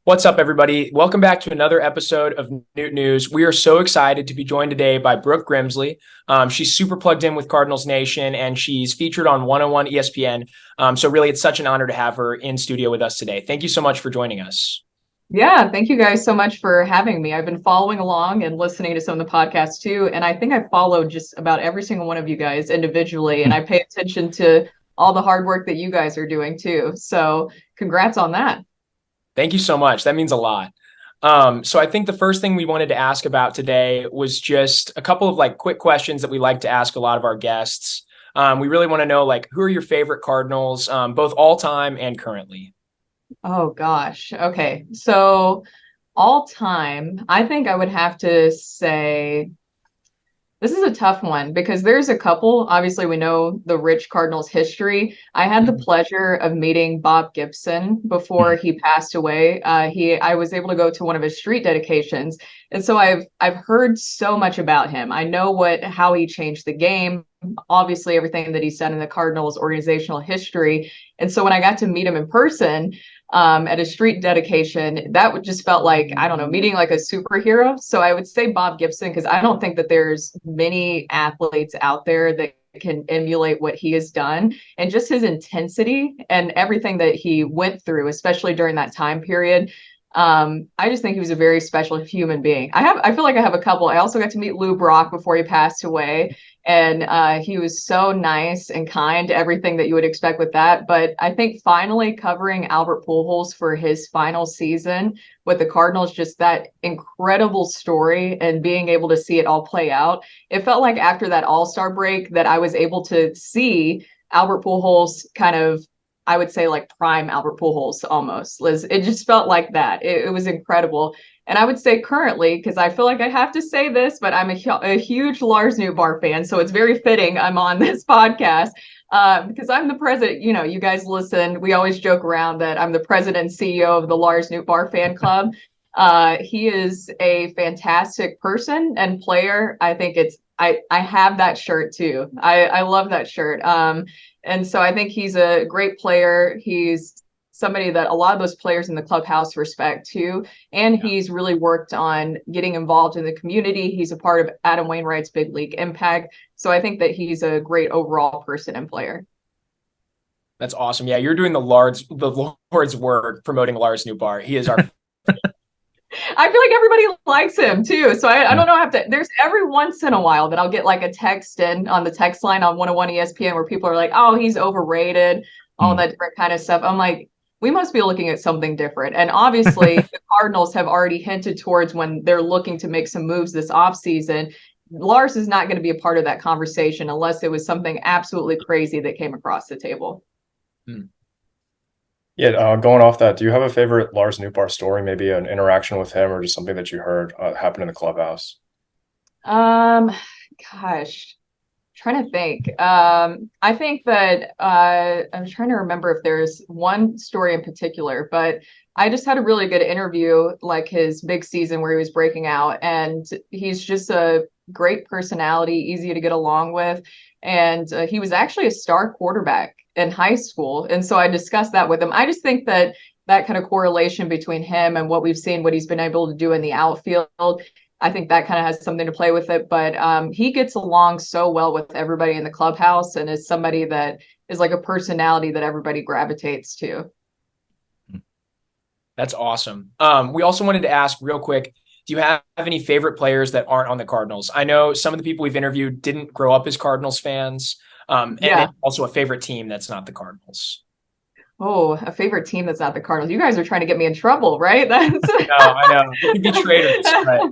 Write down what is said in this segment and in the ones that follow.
What's up, everybody? Welcome back to another episode of Newt News. We are so excited to be joined today by Brooke Grimsley. She's super plugged in with Cardinals Nation, and she's featured on 101 ESPN. So really, it's such an honor to have her in studio with us today. Thank you so much for joining us. Yeah, thank you guys so much for having me. I've been following along and listening to some of the podcasts too, and I think I follow just about every single one of you guys individually, and I pay attention to all the hard work that you guys are doing too. So, congrats on that. Thank you so much. That means a lot. So I think the first thing we wanted to ask about today was just a couple of quick questions that we like to ask a lot of our guests. We really want to know who are your favorite Cardinals, both all time and currently. Oh gosh. Okay. So, all time, I think I would have to say this is a tough one because there's a couple. Obviously, we know the rich Cardinals history. I had the pleasure of meeting Bob Gibson before he passed away. I was able to go to one of his street dedications, and so I've heard so much about him. I know how he changed the game. Obviously, everything that he's done in the Cardinals organizational history. And so when I got to meet him in person, at a street dedication, that would just felt like, I don't know, meeting like a superhero. So I would say Bob Gibson, because I don't think that there's many athletes out there that can emulate what he has done and just his intensity and everything that he went through, especially during that time period. I just think he was a very special human being. I feel like I have a couple. I also got to meet Lou Brock before he passed away, and he was so nice and kind to everything that you would expect with that. But I think finally covering Albert Pujols for his final season with the Cardinals, just that incredible story and being able to see it all play out. It felt like after that All-Star break that I was able to see Albert Pujols kind of, I would say, like prime Albert Pujols almost. Liz, it just felt like that. It was incredible. And I would say currently, because I feel like I have to say this, but I'm a huge Lars Nootbaar fan, so it's very fitting I'm on this podcast because I'm the president. You know, you guys listen. We always joke around that I'm the president and CEO of the Lars Nootbaar fan club. He is a fantastic person and player. I think I have that shirt too. I love that shirt. And so I think he's a great player. He's somebody that a lot of those players in the clubhouse respect too. And he's really worked on getting involved in the community. He's a part of Adam Wainwright's Big League Impact. So I think that he's a great overall person and player. That's awesome. Yeah, you're doing the Lord's work promoting Lars Nootbaar. He is our I feel like everybody likes him too. So I don't know. There's every once in a while that I'll get like a text in on the text line on 101 ESPN where people are like, oh, he's overrated, all that different kind of stuff. I'm like, we must be looking at something different. And obviously, the Cardinals have already hinted towards when they're looking to make some moves this offseason. Lars is not going to be a part of that conversation unless it was something absolutely crazy that came across the table. Yeah, going off that, do you have a favorite Lars Nootbaar story, maybe an interaction with him or just something that you heard happen in the clubhouse? Um, Gosh, trying to think. I think that I'm trying to remember if there's one story in particular, but I just had a really good interview, like his big season where he was breaking out, and he's just a great personality, easy to get along with, and he was actually a star quarterback in high school, and so I discussed that with him. I just think that that kind of correlation between him and what we've seen, what he's been able to do in the outfield, I think that kind of has something to play with it. But he gets along so well with everybody in the clubhouse and is somebody that is like a personality that everybody gravitates to. That's awesome. We also wanted to ask real quick, do you have any favorite players that aren't on the Cardinals? I know some of the people we've interviewed didn't grow up as Cardinals fans, and also a favorite team that's not the Cardinals. Oh, a favorite team that's not the Cardinals. You guys are trying to get me in trouble, right? That's No, I know. We could be traitors, but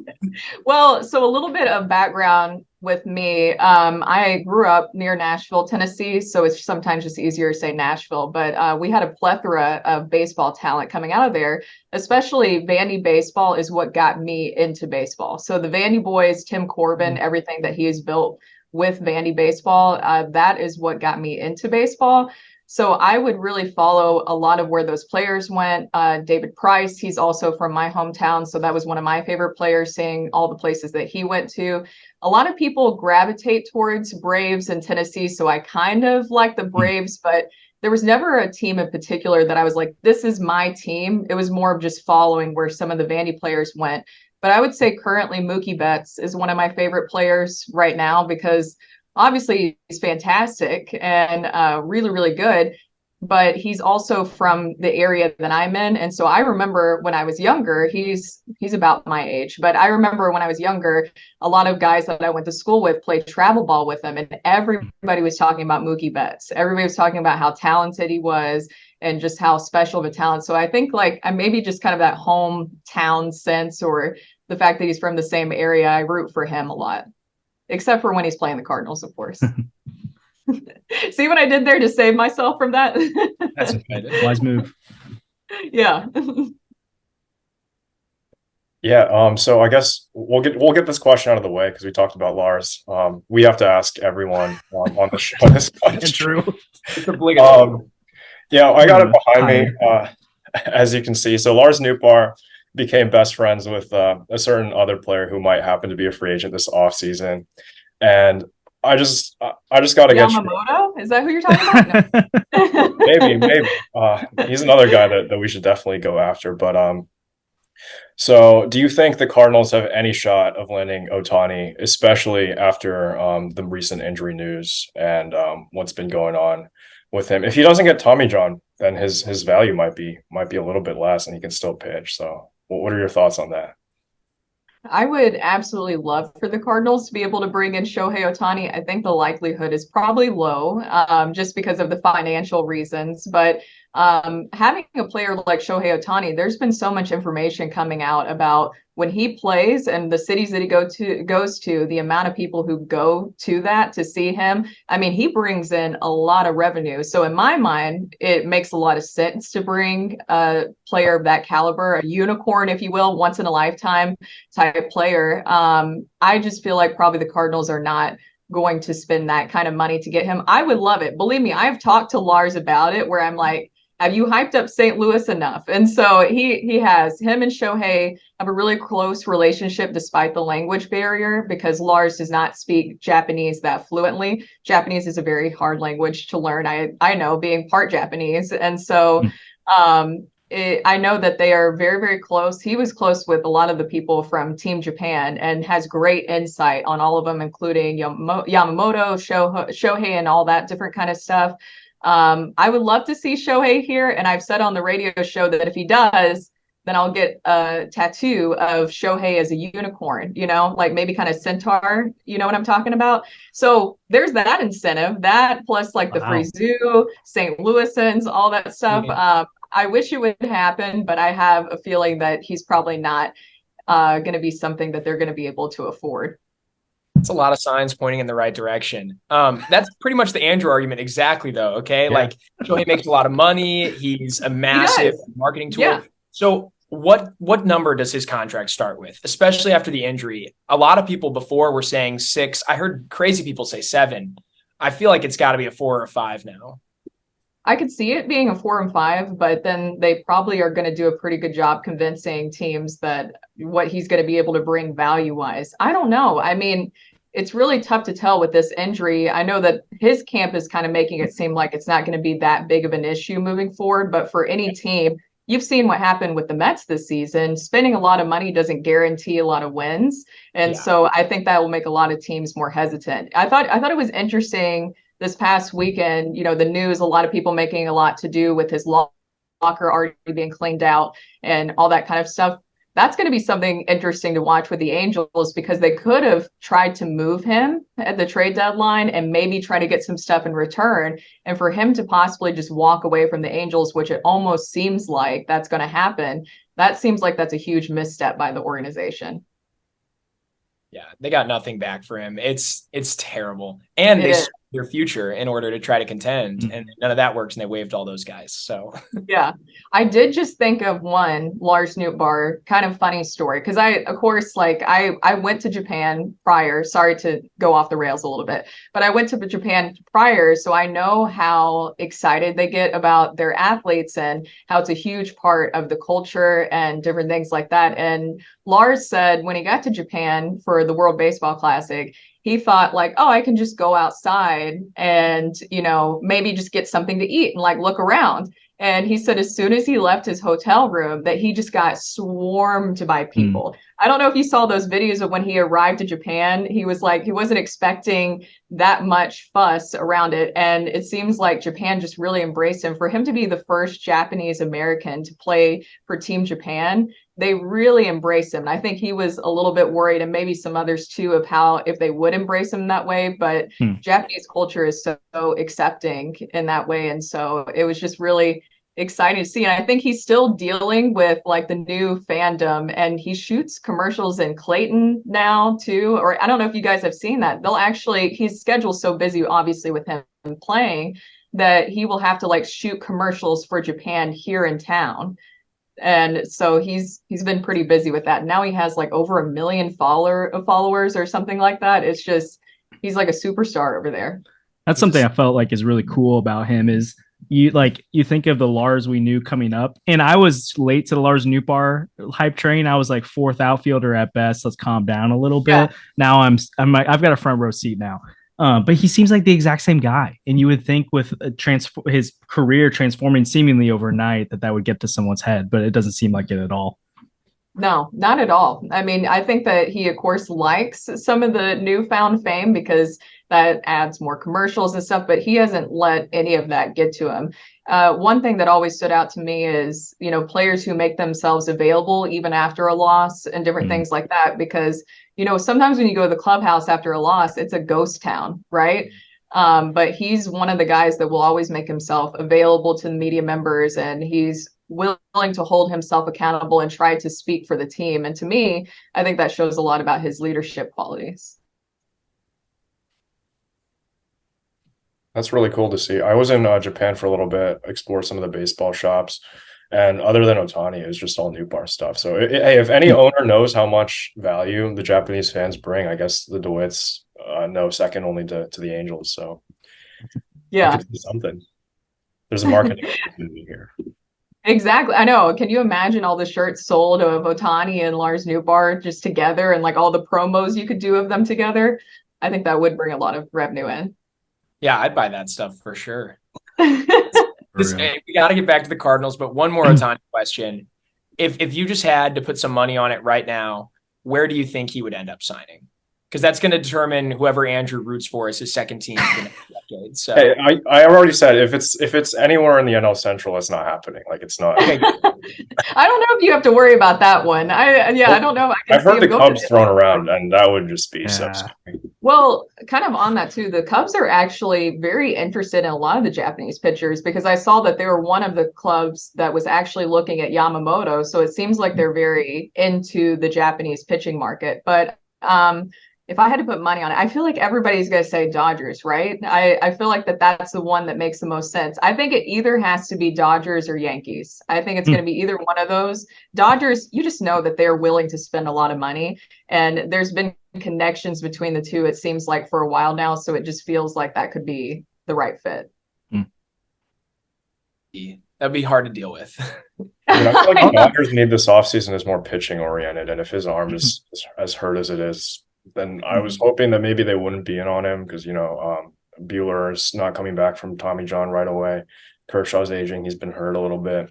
Well, so a little bit of background with me. I grew up near Nashville, Tennessee, so it's sometimes just easier to say Nashville. But we had a plethora of baseball talent coming out of there, especially Vandy baseball is what got me into baseball. So the Vandy boys, Tim Corbin, everything that he has built with Vandy baseball, that is what got me into baseball. So I would really follow a lot of where those players went. David Price, he's also from my hometown. So that was one of my favorite players, seeing all the places that he went to. A lot of people gravitate towards Braves and Tennessee. So I kind of like the Braves, but there was never a team in particular that I was like, this is my team. It was more of just following where some of the Vandy players went. But I would say currently Mookie Betts is one of my favorite players right now because obviously he's fantastic and really, really good. But he's also from the area that I'm in. And so I remember when I was younger, he's about my age, but I remember when I was younger, a lot of guys that I went to school with played travel ball with him. And everybody was talking about Mookie Betts. Everybody was talking about how talented he was and just how special of a talent. So I think like I maybe just kind of that hometown sense or the fact that he's from the same area, I root for him a lot, except for when he's playing the Cardinals, of course. See what I did there to save myself from that? That's a wise move. Yeah. Yeah. So I guess we'll get this question out of the way because we talked about Lars. We have to ask everyone on the show this question. True. It's obligatory. Yeah, I got it behind me, as you can see. So Lars Nootbaar became best friends with a certain other player who might happen to be a free agent this offseason. And I just got to get Yamamoto? Is that who you're talking about? No. maybe. He's another guy that we should definitely go after. But so do you think the Cardinals have any shot of landing Ohtani, especially after the recent injury news and what's been going on with him? If he doesn't get Tommy John, then his value might be a little bit less, and he can still pitch. So what are your thoughts on that? I would absolutely love for the Cardinals to be able to bring in Shohei Ohtani. I think the likelihood is probably low, just because of the financial reasons. But having a player like Shohei Ohtani, there's been so much information coming out about when he plays and the cities that he goes to, the amount of people who go to that to see him. I mean, he brings in a lot of revenue. So in my mind, it makes a lot of sense to bring a player of that caliber, a unicorn, if you will, once in a lifetime type player. I just feel like probably the Cardinals are not going to spend that kind of money to get him. I would love it. Believe me, I've talked to Lars about it where I'm like, have you hyped up St. Louis enough? And so he has. Him and Shohei have a really close relationship despite the language barrier because Lars does not speak Japanese that fluently. Japanese is a very hard language to learn. I know, being part Japanese. And so I know that they are very, very close. He was close with a lot of the people from Team Japan and has great insight on all of them, including Yamamoto, Shohei, and all that different kind of stuff. I would love to see Shohei here, and I've said on the radio show that if he does, then I'll get a tattoo of Shohei as a unicorn, like maybe kind of centaur, you know what I'm talking about? So there's that incentive, that plus like the free zoo, St. Louisans, all that stuff. I wish it would happen, but I have a feeling that he's probably not going to be something that they're going to be able to afford. It's a lot of signs pointing in the right direction. That's pretty much the Andrew argument exactly, though. Okay. Yeah. Like Shohei makes a lot of money. He's a massive marketing tool. Yeah. So what number does his contract start with, especially after the injury? A lot of people before were saying 6. I heard crazy people say 7. I feel like it's got to be a 4 or a 5 now. I could see it being a 4 and 5, but then they probably are going to do a pretty good job convincing teams that what he's going to be able to bring value-wise. I don't know. I mean, it's really tough to tell with this injury. I know that his camp is kind of making it seem like it's not going to be that big of an issue moving forward, but for any team, you've seen what happened with the Mets this season. Spending a lot of money doesn't guarantee a lot of wins. And so I think that will make a lot of teams more hesitant. I thought it was interesting this past weekend, the news, a lot of people making a lot to do with his locker already being cleaned out and all that kind of stuff. That's going to be something interesting to watch with the Angels because they could have tried to move him at the trade deadline and maybe try to get some stuff in return. And for him to possibly just walk away from the Angels, which it almost seems like that's going to happen, that seems like that's a huge misstep by the organization. Yeah, they got nothing back for him. It's terrible. And they sold their future in order to try to contend. And none of that works, and they waived all those guys. So yeah. I did just think of one Lars Nootbaar kind of funny story. Because I went to Japan prior. Sorry to go off the rails a little bit. But I went to Japan prior, so I know how excited they get about their athletes and how it's a huge part of the culture and different things like that. And Lars said when he got to Japan for the World Baseball Classic, he thought like, oh, I can just go outside and, maybe just get something to eat and like look around. And he said as soon as he left his hotel room that he just got swarmed by people. I don't know if you saw those videos of when he arrived to Japan. He was like, he wasn't expecting that much fuss around it. And it seems like Japan just really embraced him. For him to be the first Japanese American to play for Team Japan, they really embraced him. And I think he was a little bit worried, and maybe some others too, of how if they would embrace him that way. But Japanese culture is so accepting in that way. And so it was just really exciting to see. And I think he's still dealing with like the new fandom, and he shoots commercials in Clayton now too. Or I don't know if you guys have seen that. His schedule's so busy, obviously, with him playing, that he will have to like shoot commercials for Japan here in town. And so he's been pretty busy with that. Now he has like over 1 million followers or something like that. It's just, he's like a superstar over there. That's something I felt like is really cool about him is you think of the Lars we knew coming up, and I was late to the Lars Nootbaar hype train. I was like fourth outfielder at best. Let's calm down a little bit. Yeah. Now I've got a front row seat now. But he seems like the exact same guy. And you would think with his career transforming seemingly overnight that would get to someone's head, but it doesn't seem like it at all. No, not at all. I mean, I think that he, of course, likes some of the newfound fame because that adds more commercials and stuff, but he hasn't let any of that get to him. One thing that always stood out to me is, players who make themselves available even after a loss and different things like that, because sometimes when you go to the clubhouse after a loss, it's a ghost town, right? But he's one of the guys that will always make himself available to the media members, and he's willing to hold himself accountable and try to speak for the team. And to me, I think that shows a lot about his leadership qualities. That's really cool to see. I was in Japan for a little bit, explored some of the baseball shops. And other than Ohtani, it was just all Nootbaar stuff. So, hey, if any owner knows how much value the Japanese fans bring, I guess the DeWitts know, second only to the Angels. So, yeah, something. There's a marketing opportunity here. Exactly. I know. Can you imagine all the shirts sold of Ohtani and Lars Nootbaar just together, and like all the promos you could do of them together? I think that would bring a lot of revenue in. Yeah, I'd buy that stuff for sure. We got to get back to the Cardinals, but one more Ohtani question. If you just had to put some money on it right now, where do you think he would end up signing? Because that's going to determine whoever Andrew roots for as his second team for the next decade. So hey, I already said if it's anywhere in the NL Central, it's not happening. Like it's not. I don't know if you have to worry about that one. I don't know. I've heard the Cubs thrown around, and that would just be so scary. Well, kind of on that too, the Cubs are actually very interested in a lot of the Japanese pitchers, because I saw that they were one of the clubs that was actually looking at Yamamoto. So it seems like they're very into the Japanese pitching market. But if I had to put money on it, I feel like everybody's going to say Dodgers, right? I feel like that's the one that makes the most sense. I think it either has to be Dodgers or Yankees. I think it's going to be either one of those. Dodgers, you just know that they're willing to spend a lot of money, and there's been connections between the two, it seems like, for a while now. So it just feels like that could be the right fit. That'd be hard to deal with. I feel like the Dodgers need this offseason is more pitching oriented, and if his arm is as hurt as it is, then I was hoping that maybe they wouldn't be in on him because, Buehler's not coming back from Tommy John right away. Kershaw's aging. He's been hurt a little bit.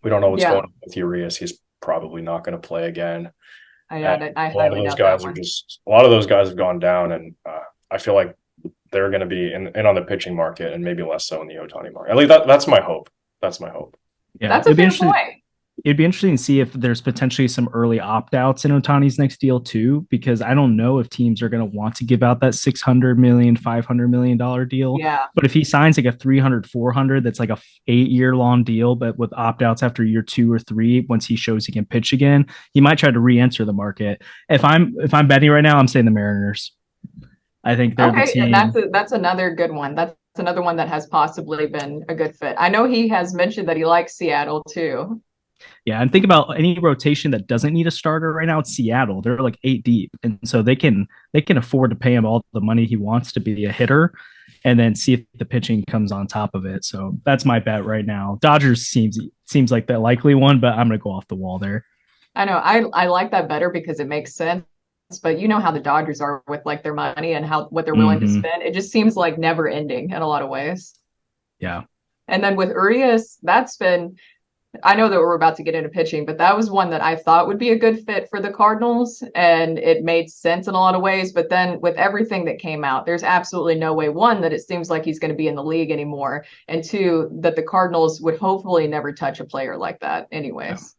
We don't know what's going on with Urias. He's probably not going to play again. A lot of those guys have gone down, and I feel like they're going to be in on the pitching market and maybe less so in the Ohtani market. At least that's my hope. Yeah, that's a fair point. It'd be interesting to see if there's potentially some early opt-outs in Ohtani's next deal too, because I don't know if teams are going to want to give out that $600 million, $500 million deal. Yeah. But if he signs like a 300, 400, that's like a 8-year long deal, but with opt-outs after year 2 or 3, once he shows he can pitch again, he might try to re-enter the market. If I'm betting right now, I'm saying the Mariners. I think they're the team. And that's another good one. That's another one that has possibly been a good fit. I know he has mentioned that he likes Seattle too. Yeah, and think about any rotation that doesn't need a starter right now. It's Seattle. They're like 8 deep, and so they can afford to pay him all the money he wants to be a hitter, and then see if the pitching comes on top of it. So that's my bet right now. Dodgers seems like the likely one, but I'm gonna go off the wall there. I know I like that better because it makes sense. but you know how the Dodgers are with like their money and what they're willing to spend. It just seems like never ending in a lot of ways. Yeah. And then with Urias, I know that we're about to get into pitching, but that was one that I thought would be a good fit for the Cardinals, and it made sense in a lot of ways. But then with everything that came out, there's absolutely no way, one, that it seems like he's going to be in the league anymore, and two, that the Cardinals would hopefully never touch a player like that anyways.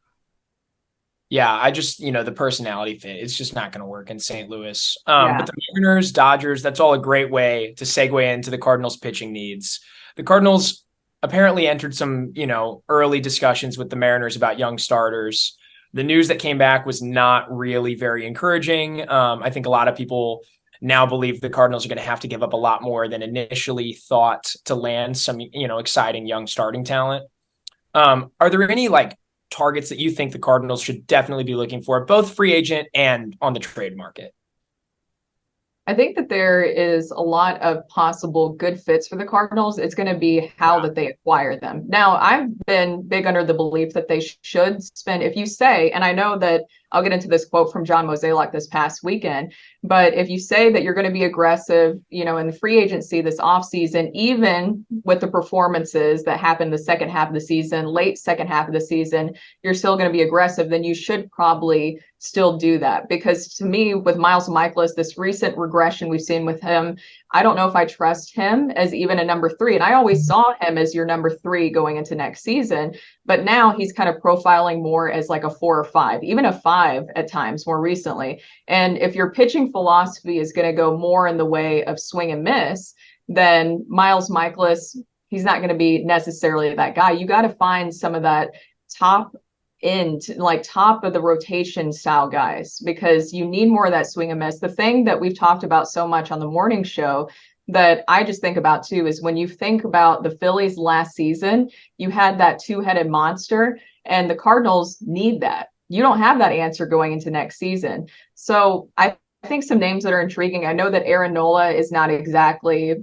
Yeah, I just, the personality fit, it's just not going to work in St. Louis. Yeah. But the Mariners, Dodgers, that's all a great way to segue into the Cardinals pitching needs. The Cardinals apparently entered some, early discussions with the Mariners about young starters. The news that came back was not really very encouraging. I think a lot of people now believe the Cardinals are going to have to give up a lot more than initially thought to land some, exciting young starting talent. Are there any targets that you think the Cardinals should definitely be looking for, both free agent and on the trade market? I think that there is a lot of possible good fits for the Cardinals. It's going to be how that they acquire them. Now, I've been big under the belief that they should spend, if you say, and I know that I'll get into this quote from John Mozeliak this past weekend, but if you say that you're going to be aggressive, in the free agency this offseason, even with the performances that happened the second half of the season, late second half of the season, you're still going to be aggressive, then you should probably still do that. Because to me, with Miles Mikolas, this recent regression we've seen with him, I don't know if I trust him as even a number 3. And I always saw him as your number 3 going into next season. But now he's kind of profiling more as like a 4 or 5, even a 5 at times more recently. And if your pitching philosophy is going to go more in the way of swing and miss, then Miles Mikolas, he's not going to be necessarily that guy. You got to find some of that top of the rotation style guys, because you need more of that swing and miss. The thing that we've talked about so much on the morning show that I just think about too is when you think about the Phillies last season, you had that 2-headed monster, and the Cardinals need that. You don't have that answer going into next season. So I think some names that are intriguing. I know that Aaron Nola is not exactly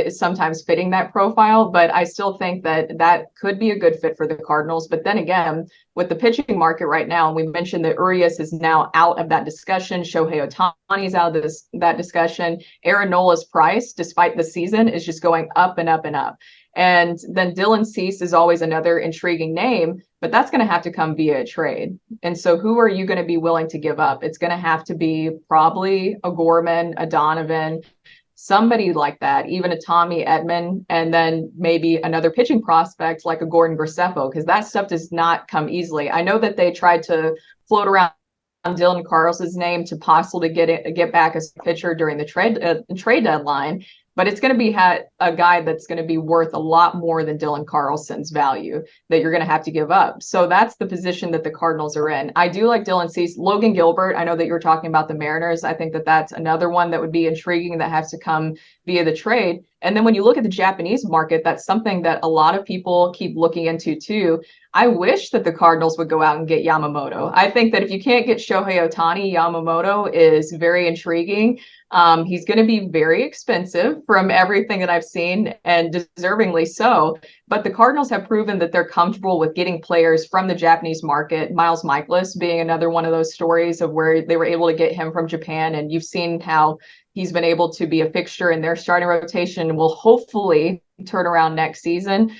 sometimes fitting that profile, but I still think that could be a good fit for the Cardinals. But then again, with the pitching market right now, and we mentioned that Urias is now out of that discussion, Shohei Ohtani is out of that discussion. Aaron Nola's price, despite the season, is just going up and up and up. And then Dylan Cease is always another intriguing name, but that's going to have to come via a trade. And so who are you going to be willing to give up? It's going to have to be probably a Gorman, a Donovan, somebody like that, even a Tommy Edman, and then maybe another pitching prospect like a Gordon Graceffo, because that stuff does not come easily. I know that they tried to float around Dylan Carlson's name to possibly get back as a pitcher during the trade deadline, but it's going to be a guy that's going to be worth a lot more than Dylan Carlson's value that you're going to have to give up. So that's the position that the Cardinals are in. I do like Dylan Cease. Logan Gilbert, I know that you were talking about the Mariners. I think that that's another one that would be intriguing that has to come via the trade. And then when you look at the Japanese market, that's something that a lot of people keep looking into too. I wish that the Cardinals would go out and get Yamamoto. I think that if you can't get Shohei Ohtani, Yamamoto is very intriguing. He's going to be very expensive from everything that I've seen, and deservingly so. But the Cardinals have proven that they're comfortable with getting players from the Japanese market. Miles Mikolas being another one of those stories of where they were able to get him from Japan. And you've seen how he's been able to be a fixture in their starting rotation and will hopefully turn around next season.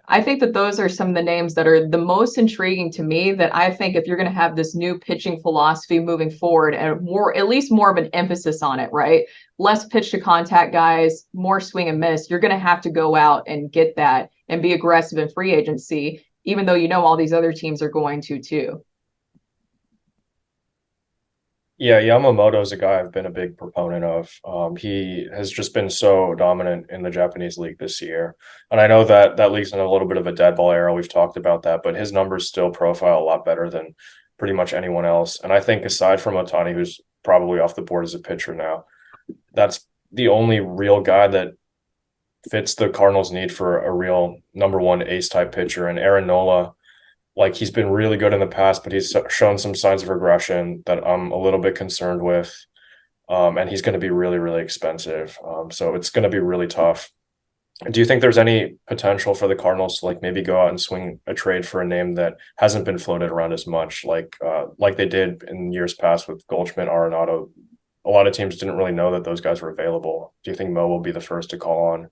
I think that those are some of the names that are the most intriguing to me, that I think if you're going to have this new pitching philosophy moving forward, and at least more of an emphasis on it, right? Less pitch to contact guys, more swing and miss. You're going to have to go out and get that and be aggressive in free agency, even though all these other teams are going to too. Yeah, Yamamoto is a guy I've been a big proponent of. He has just been so dominant in the Japanese league this year. And I know that league's in a little bit of a dead ball era. We've talked about that, but his numbers still profile a lot better than pretty much anyone else. And I think aside from Ohtani, who's probably off the board as a pitcher now, that's the only real guy that fits the Cardinals' need for a real number 1 ace type pitcher. And Aaron Nola, he's been really good in the past, but he's shown some signs of regression that I'm a little bit concerned with. And he's going to be really, really expensive. So it's going to be really tough. Do you think there's any potential for the Cardinals to maybe go out and swing a trade for a name that hasn't been floated around as much, like they did in years past with Goldschmidt, Arenado, a lot of teams didn't really know that those guys were available. Do you think Mo will be the first to call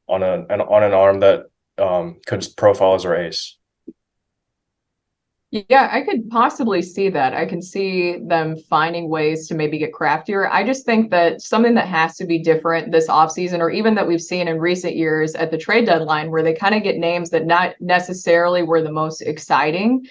on an arm that could profile as our ace? Yeah, I could possibly see that. I can see them finding ways to maybe get craftier. I just think that something that has to be different this offseason, or even that we've seen in recent years at the trade deadline, where they kind of get names that not necessarily were the most exciting,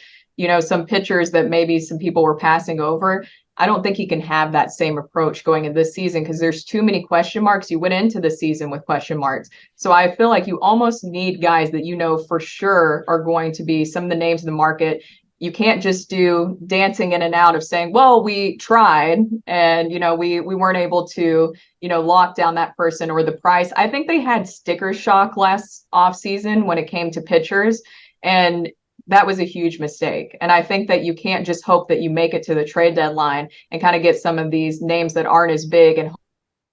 some pitchers that maybe some people were passing over. I don't think he can have that same approach going in this season because there's too many question marks. You went into the season with question marks. So I feel like you almost need guys that for sure are going to be some of the names in the market. You can't just do dancing in and out of saying, well, we tried and, we weren't able to, lock down that person or the price. I think they had sticker shock last offseason when it came to pitchers, and that was a huge mistake. And I think that you can't just hope that you make it to the trade deadline and kind of get some of these names that aren't as big and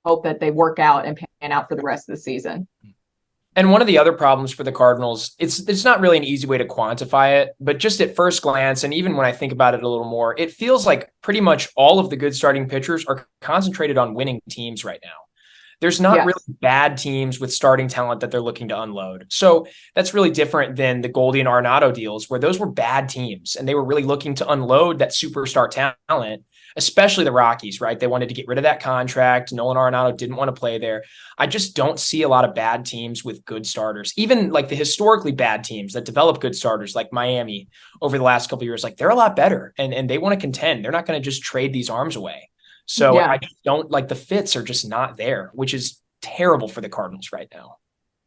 hope that they work out and pan out for the rest of the season. And one of the other problems for the Cardinals, it's not really an easy way to quantify it, but just at first glance, and even when I think about it a little more, it feels like pretty much all of the good starting pitchers are concentrated on winning teams right now. There's not really bad teams with starting talent that they're looking to unload. So that's really different than the Goldie and Arenado deals, where those were bad teams and they were really looking to unload that superstar talent, especially the Rockies, right? They wanted to get rid of that contract. Nolan Arenado didn't want to play there. I just don't see a lot of bad teams with good starters, even like the historically bad teams that develop good starters like Miami over the last couple of years. Like they're a lot better and they want to contend. They're not going to just trade these arms away. So I just don't like the fits are just not there, which is terrible for the Cardinals right now.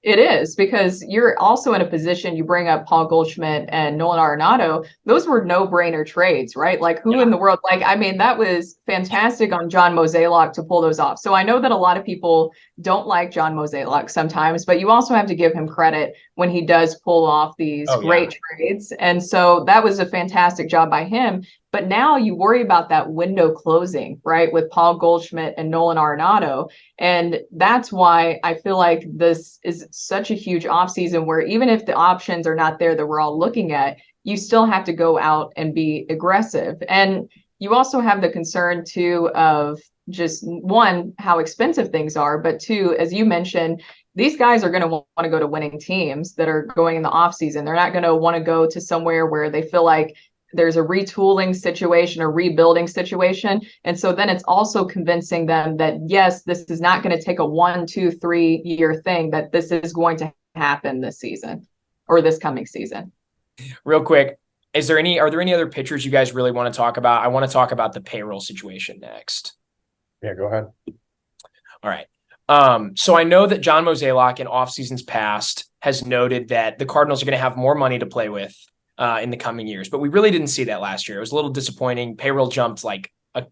It is, because you're also in a position, you bring up Paul Goldschmidt and Nolan Arenado. Those were no-brainer trades, right? Like who in the world, that was fantastic on John Mozeliak to pull those off. So I know that a lot of people don't like John Mozeliak sometimes, but you also have to give him credit when he does pull off these great trades. And so that was a fantastic job by him. But now you worry about that window closing, right, with Paul Goldschmidt and Nolan Arenado. And that's why I feel like this is such a huge offseason where even if the options are not there that we're all looking at, you still have to go out and be aggressive. And you also have the concern, too, of just, one, how expensive things are, but two, as you mentioned, these guys are going to want to go to winning teams that are going in the offseason. They're not going to want to go to somewhere where they feel like there's a retooling situation, a rebuilding situation. And so then it's also convincing them that, yes, this is not going to take a 1, 2, 3 year thing, that this is going to happen this season or this coming season. Real quick, are there any other pitchers you guys really want to talk about? I want to talk about the payroll situation next. Yeah, go ahead. All right. So I know that John Mozeliak in off seasons past has noted that the Cardinals are going to have more money to play with in the coming years, but we really didn't see that last year. It was a little disappointing. Payroll jumped like a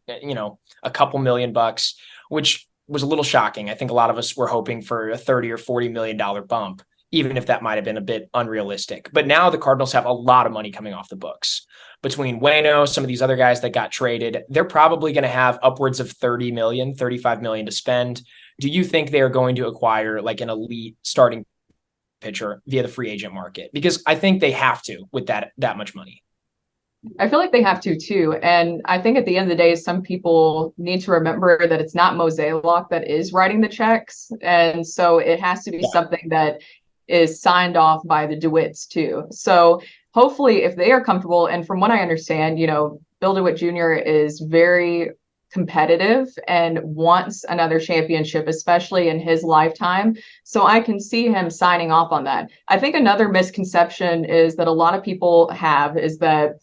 couple $1,000,000, which was a little shocking. I think a lot of us were hoping for a $30 or $40 million bump, even if that might have been a bit unrealistic. But now the Cardinals have a lot of money coming off the books. Between Waino, some of these other guys that got traded, they're probably going to have upwards of 30 million, 35 million to spend. Do you think they're going to acquire like an elite starting pitcher via the free agent market? Because I think they have to with that much money. I feel like they have to too. And I think at the end of the day, some people need to remember that it's not Mozeliak that is writing the checks. And so it has to be something that is signed off by the DeWitts too. So hopefully if they are comfortable, and from what I understand, Bill DeWitt Jr. is very competitive and wants another championship, especially in his lifetime. So I can see him signing off on that. I think another misconception is that a lot of people have is that,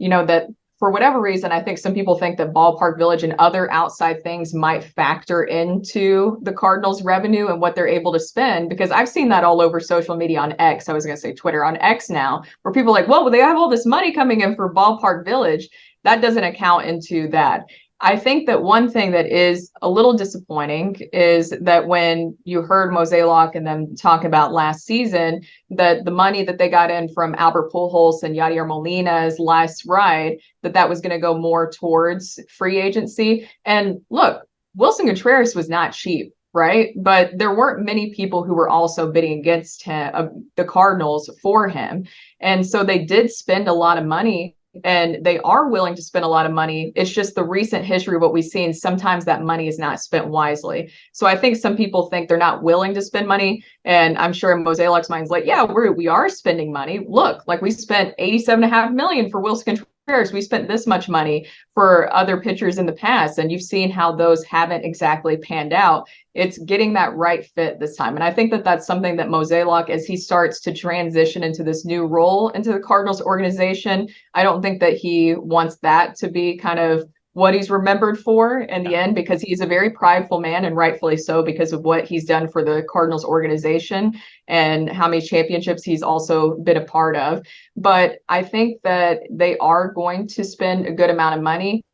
that for whatever reason, I think some people think that Ballpark Village and other outside things might factor into the Cardinals' revenue and what they're able to spend, because I've seen that all over social media on X. I was going to say Twitter, on X now, where people are like, well, they have all this money coming in for Ballpark Village. That doesn't account into that. I think that one thing that is a little disappointing is that when you heard Mozeliak and them talk about last season, that the money that they got in from Albert Pujols and Yadier Molina's last ride, that was going to go more towards free agency. And look, Wilson Contreras was not cheap, right? But there weren't many people who were also bidding against him, the Cardinals, for him. And so they did spend a lot of money and they are willing to spend a lot of money. It's just the recent history of what we've seen. Sometimes that money is not spent wisely. So I think some people think they're not willing to spend money. And I'm sure in Moselak's mind is like, yeah, we are spending money. Look, like we spent $87.5 million for Wilson Contreras. We spent this much money for other pitchers in the past. And you've seen how those haven't exactly panned out. It's getting that right fit this time. And I think that that's something that Mozeliak, as he starts to transition into this new role into the Cardinals organization, I don't think that he wants that to be kind of what he's remembered for in the end, because he's a very prideful man, and rightfully so, because of what he's done for the Cardinals organization and how many championships he's also been a part of. But I think that they are going to spend a good amount of money.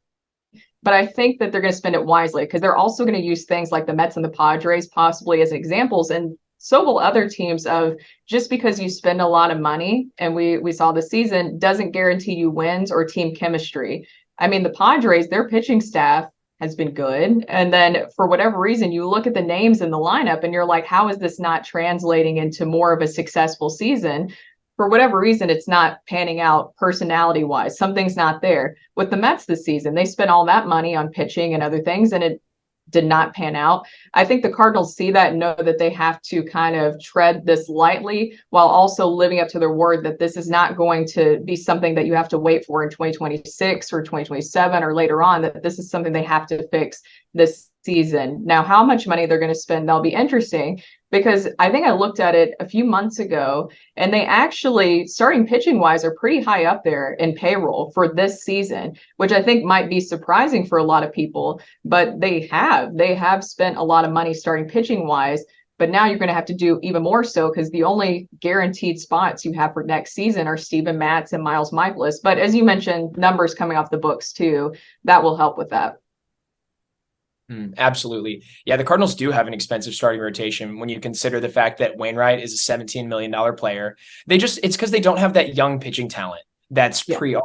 But I think that they're going to spend it wisely, because they're also going to use things like the Mets and the Padres possibly as examples. And so will other teams of just because you spend a lot of money, and we saw this season, doesn't guarantee you wins or team chemistry. I mean, the Padres, their pitching staff has been good. And then for whatever reason, you look at the names in the lineup and you're like, how is this not translating into more of a successful season? For whatever reason, it's not panning out personality wise. Something's not there. With the Mets this season, they spent all that money on pitching and other things, and it did not pan out. I think the Cardinals see that and know that they have to kind of tread this lightly while also living up to their word that this is not going to be something that you have to wait for in 2026 or 2027 or later on, that this is something they have to fix this season. Now, how much money they're going to spend, that'll be interesting, because I think I looked at it a few months ago, and they actually, starting pitching wise, are pretty high up there in payroll for this season, which I think might be surprising for a lot of people. But they have spent a lot of money starting pitching wise. But now you're going to have to do even more so, because the only guaranteed spots you have for next season are Steven Matz and Miles Michaelis. But as you mentioned, numbers coming off the books too, that will help with that. Absolutely. Yeah, the Cardinals do have an expensive starting rotation when you consider the fact that Wainwright is a $17 million player. It's because they don't have that young pitching talent that's pre-arb.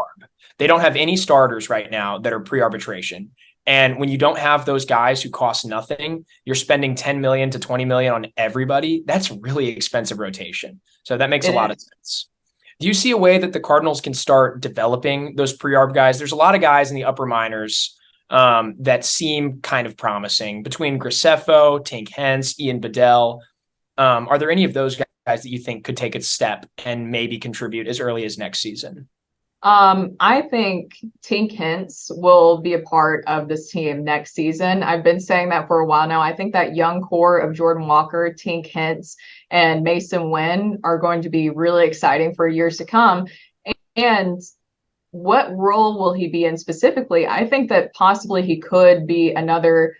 They don't have any starters right now that are pre-arbitration. And when you don't have those guys who cost nothing, you're spending $10 million to $20 million on everybody. That's really expensive rotation. So that makes a lot of sense. Do you see a way that the Cardinals can start developing those pre-arb guys? There's a lot of guys in the upper minors that seem kind of promising between Graceffo, Tink Hence, Ian Bedell. Are there any of those guys that you think could take a step and maybe contribute as early as next season? I think Tink Hence will be a part of this team next season. I've been saying that for a while now. I think that young core of Jordan Walker, Tink Hence, and Mason Wynn are going to be really exciting for years to come. And what role will he be in specifically? I think that possibly he could be another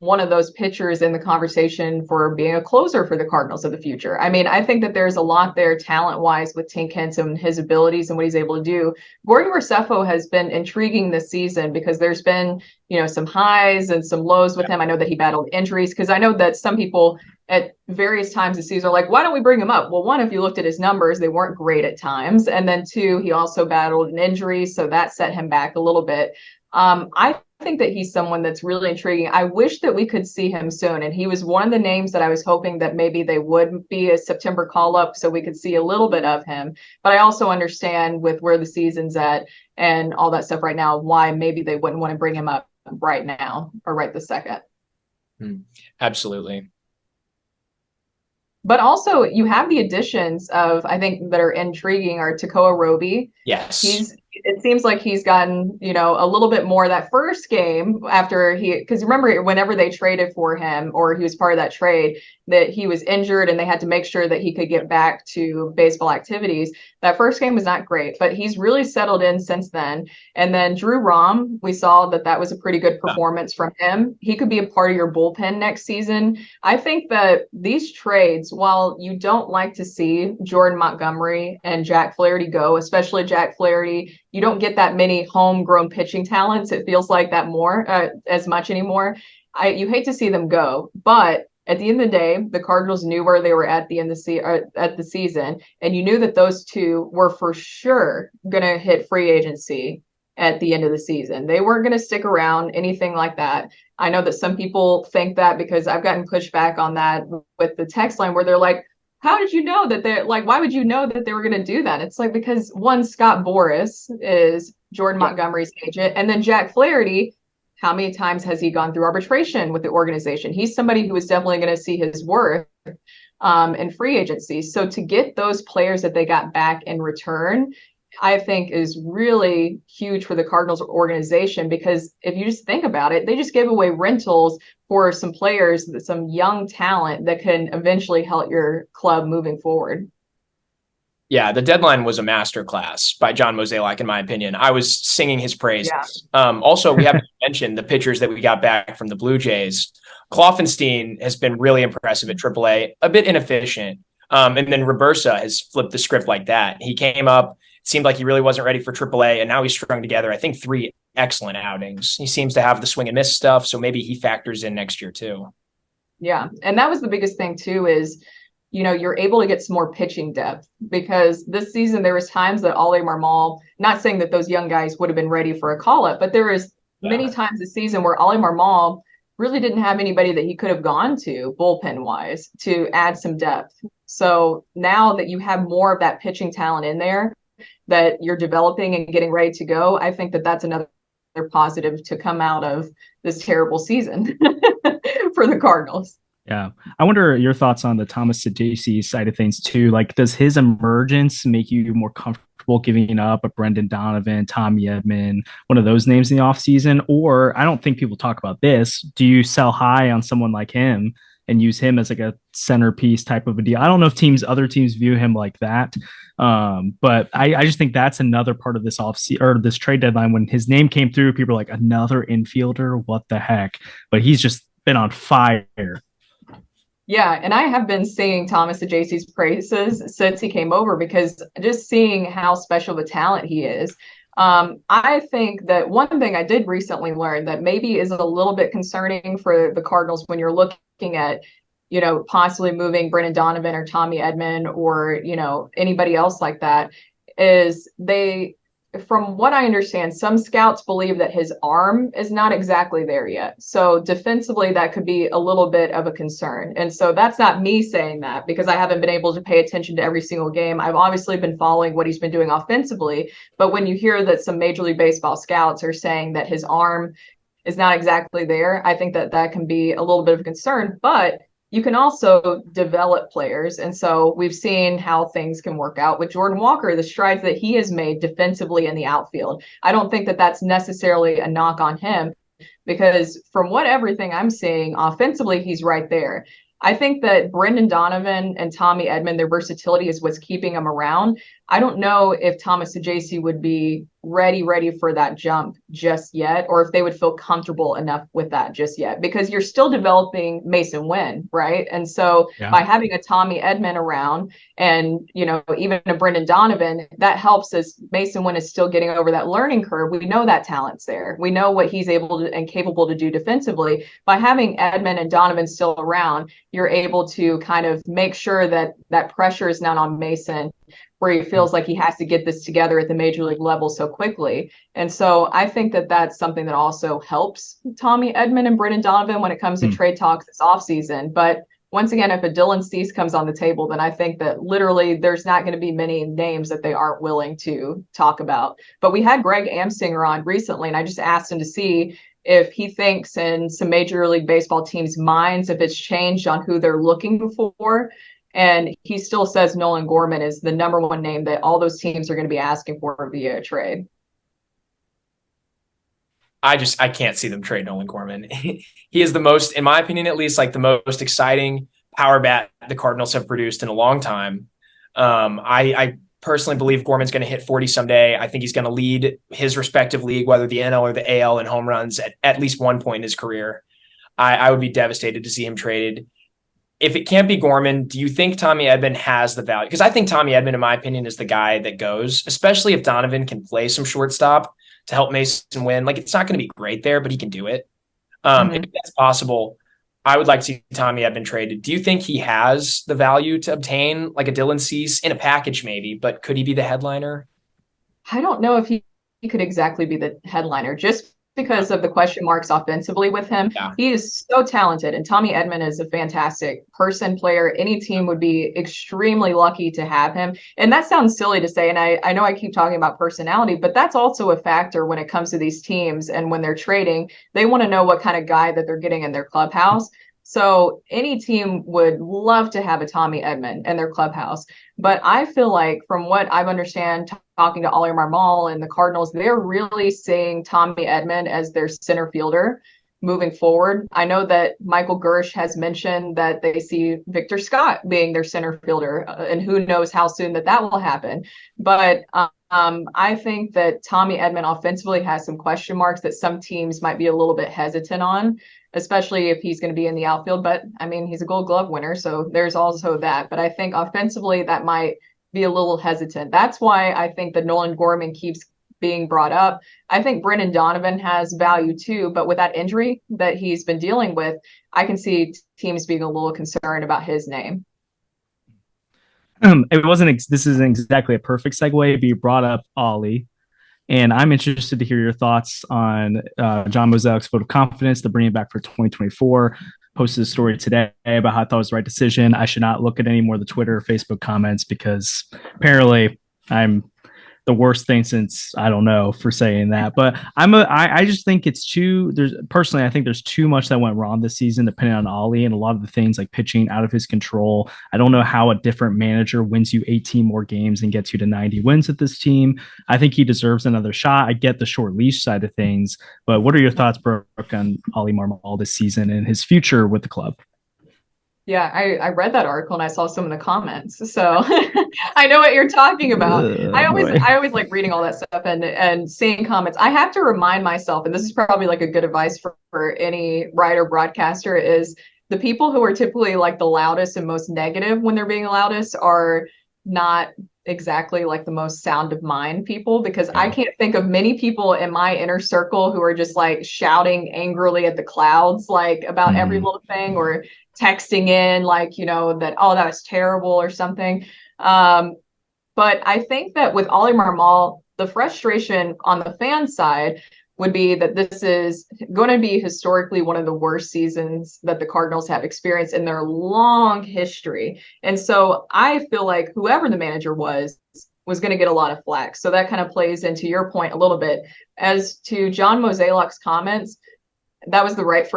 one of those pitchers in the conversation for being a closer for the Cardinals of the future. I mean, I think that there's a lot there talent-wise with Tink Hence and his abilities and what he's able to do. Gordon Graceffo has been intriguing this season because there's been, some highs and some lows with him. I know that he battled injuries, because I know that some people at various times this season are like, why don't we bring him up? Well, one, if you looked at his numbers, they weren't great at times. And then two, he also battled an injury, so that set him back a little bit. I think that he's someone that's really intriguing. I wish that we could see him soon. And he was one of the names that I was hoping that maybe they would be a September call-up so we could see a little bit of him. But I also understand with where the season's at and all that stuff right now, why maybe they wouldn't want to bring him up right now or right this second. Absolutely. But also you have the additions of, I think, that are intriguing are Tekoa Roby. Yes. It seems like he's gotten, a little bit more that first game after because remember whenever they traded for him or he was part of that trade, that he was injured and they had to make sure that he could get back to baseball activities. That first game was not great, but he's really settled in since then. And then Drew Rom, we saw that was a pretty good performance from him. He could be a part of your bullpen next season. I think that these trades, while you don't like to see Jordan Montgomery and Jack Flaherty go, especially Jack Flaherty, you don't get that many homegrown pitching talents. It feels like that more as much anymore. You hate to see them go, but at the end of the day, the Cardinals knew where they were at the end of the season, and you knew that those two were for sure going to hit free agency at the end of the season. They weren't going to stick around, anything like that. I know that some people think that because I've gotten pushback on that with the text line where they're like, how did you know that they're like, why would you know that they were going to do that? It's like, because one, Scott Boras is Jordan Montgomery's agent, and then Jack Flaherty, how many times has he gone through arbitration with the organization? He's somebody who is definitely going to see his worth in free agency. So to get those players that they got back in return, I think is really huge for the Cardinals organization, because if you just think about it, they just gave away rentals for some players, some young talent that can eventually help your club moving forward. Yeah, the deadline was a masterclass by John Mozeliak, in my opinion. I was singing his praises. Also, we have to mention the pitchers that we got back from the Blue Jays. Kloffenstein has been really impressive at AAA, a bit inefficient. And then Robersa has flipped the script like that. He came up, it seemed like he really wasn't ready for AAA, and now he's strung together, I think, 3 excellent outings. He seems to have the swing and miss stuff, so maybe he factors in next year too. Yeah, and that was the biggest thing too, is you're able to get some more pitching depth, because this season there was times that Oli Marmol, not saying that those young guys would have been ready for a call-up, but there was many times this season where Oli Marmol really didn't have anybody that he could have gone to bullpen-wise to add some depth. So now that you have more of that pitching talent in there that you're developing and getting ready to go, I think that that's another positive to come out of this terrible season for the Cardinals. Yeah. I wonder your thoughts on the Thomas Saggese side of things too. Like, does his emergence make you more comfortable giving up a Brendan Donovan, Tommy Edman, one of those names in the offseason? Or, I don't think people talk about this, do you sell high on someone like him and use him as like a centerpiece type of a deal? I don't know if other teams view him like that. But I just think that's another part of this offseason or this trade deadline. When his name came through, people were like, another infielder, what the heck? But he's just been on fire. Yeah, and I have been singing Thomas Saggese's praises since he came over, because just seeing how special of a talent he is. I think that one thing I did recently learn that maybe is a little bit concerning for the Cardinals when you're looking at, possibly moving Brendan Donovan or Tommy Edman or, anybody else like that, is from what I understand, some scouts believe that his arm is not exactly there yet. So defensively, that could be a little bit of a concern. And so that's not me saying that, because I haven't been able to pay attention to every single game. I've obviously been following what he's been doing offensively. But when you hear that some Major League Baseball scouts are saying that his arm is not exactly there, I think that that can be a little bit of a concern. But you can also develop players. And so we've seen how things can work out with Jordan Walker, the strides that he has made defensively in the outfield. I don't think that that's necessarily a knock on him, because from everything I'm seeing offensively, he's right there. I think that Brendan Donovan and Tommy Edman, their versatility is what's keeping them around. I don't know if Thomas Saggese would be ready for that jump just yet, or if they would feel comfortable enough with that just yet, because you're still developing Mason Wynn, right? And so by having a Tommy Edman around and, even a Brendan Donovan, that helps as Mason Wynn is still getting over that learning curve. We know that talent's there. We know what he's able to and capable to do defensively. By having Edman and Donovan still around, you're able to kind of make sure that that pressure is not on Mason, where he feels like he has to get this together at the major league level so quickly. And so I think that that's something that also helps Tommy Edman and Brendan Donovan when it comes to trade talks this offseason. But once again, if a Dylan Cease comes on the table, then I think that literally there's not going to be many names that they aren't willing to talk about. But we had Greg Amsinger on recently, and I just asked him to see if he thinks in some Major League Baseball teams' minds, if it's changed on who they're looking for. And he still says Nolan Gorman is the number one name that all those teams are going to be asking for via a trade. I can't see them trade Nolan Gorman. He is the most, in my opinion, at least, like the most exciting power bat the Cardinals have produced in a long time. I personally believe Gorman's going to hit 40 someday. I think he's going to lead his respective league, whether the NL or the AL, in home runs at least one point in his career. I would be devastated to see him traded. If it can't be Gorman, do you think Tommy Edman has the value? Because I think Tommy Edman, in my opinion, is the guy that goes, especially if Donovan can play some shortstop to help Mason win. Like, it's not going to be great there, but he can do it. If that's possible, I would like to see Tommy Edman traded. Do you think he has the value to obtain like a Dylan Cease in a package maybe, but could he be the headliner? I don't know if he could exactly be the headliner, just because of the question marks offensively with him. Yeah. He is so talented, and Tommy Edman is a fantastic person, player. Any team would be extremely lucky to have him. And that sounds silly to say, and I know I keep talking about personality, but that's also a factor when it comes to these teams. And when they're trading, they want to know what kind of guy that they're getting in their clubhouse. So any team would love to have a Tommy Edman in their clubhouse. But I feel like, from what I've understand talking to Oli Marmol and the Cardinals, they're really seeing Tommy Edman as their center fielder moving forward. I know that Michael Gersh has mentioned that they see Victor Scott being their center fielder, and who knows how soon that will happen. But I think that Tommy Edman offensively has some question marks that some teams might be a little bit hesitant on, especially if he's going to be in the outfield. But I mean, he's a Gold Glove winner, so there's also that. But I think offensively that might be a little hesitant. That's why I think that Nolan Gorman keeps being brought up. I think Brendan Donovan has value too, but with that injury that he's been dealing with, I can see teams being a little concerned about his name. This isn't exactly a perfect segue, but you brought up Oli. And I'm interested to hear your thoughts on John Moselek's vote of confidence to bring it back for 2024. Posted a story today about how I thought it was the right decision. I should not look at any more of the Twitter or Facebook comments, because apparently I'm the worst thing since I don't know for saying that. But I just think it's personally, I think there's too much that went wrong this season, depending on Oli, and a lot of the things like pitching out of his control. I don't know how a different manager wins you 18 more games and gets you to 90 wins with this team. I think he deserves another shot. I get the short leash side of things, but what are your thoughts, Brooke, on Oli Marmol this season and his future with the club? Yeah, I read that article and I saw some of the comments, so I know what you're talking about. I always like reading all that stuff and seeing comments. I have to remind myself, and this is probably like a good advice for any writer broadcaster, is the people who are typically like the loudest and most negative when they're being loudest are not exactly like the most sound of mind people, because I can't think of many people in my inner circle who are just like shouting angrily at the clouds, like about every little thing, or texting in like, that, oh, that was terrible or something. But I think that with Oli Marmol, the frustration on the fan side would be that this is going to be historically one of the worst seasons that the Cardinals have experienced in their long history. And so I feel like whoever the manager was going to get a lot of flack. So that kind of plays into your point a little bit. As to John Moselek's comments, that was the right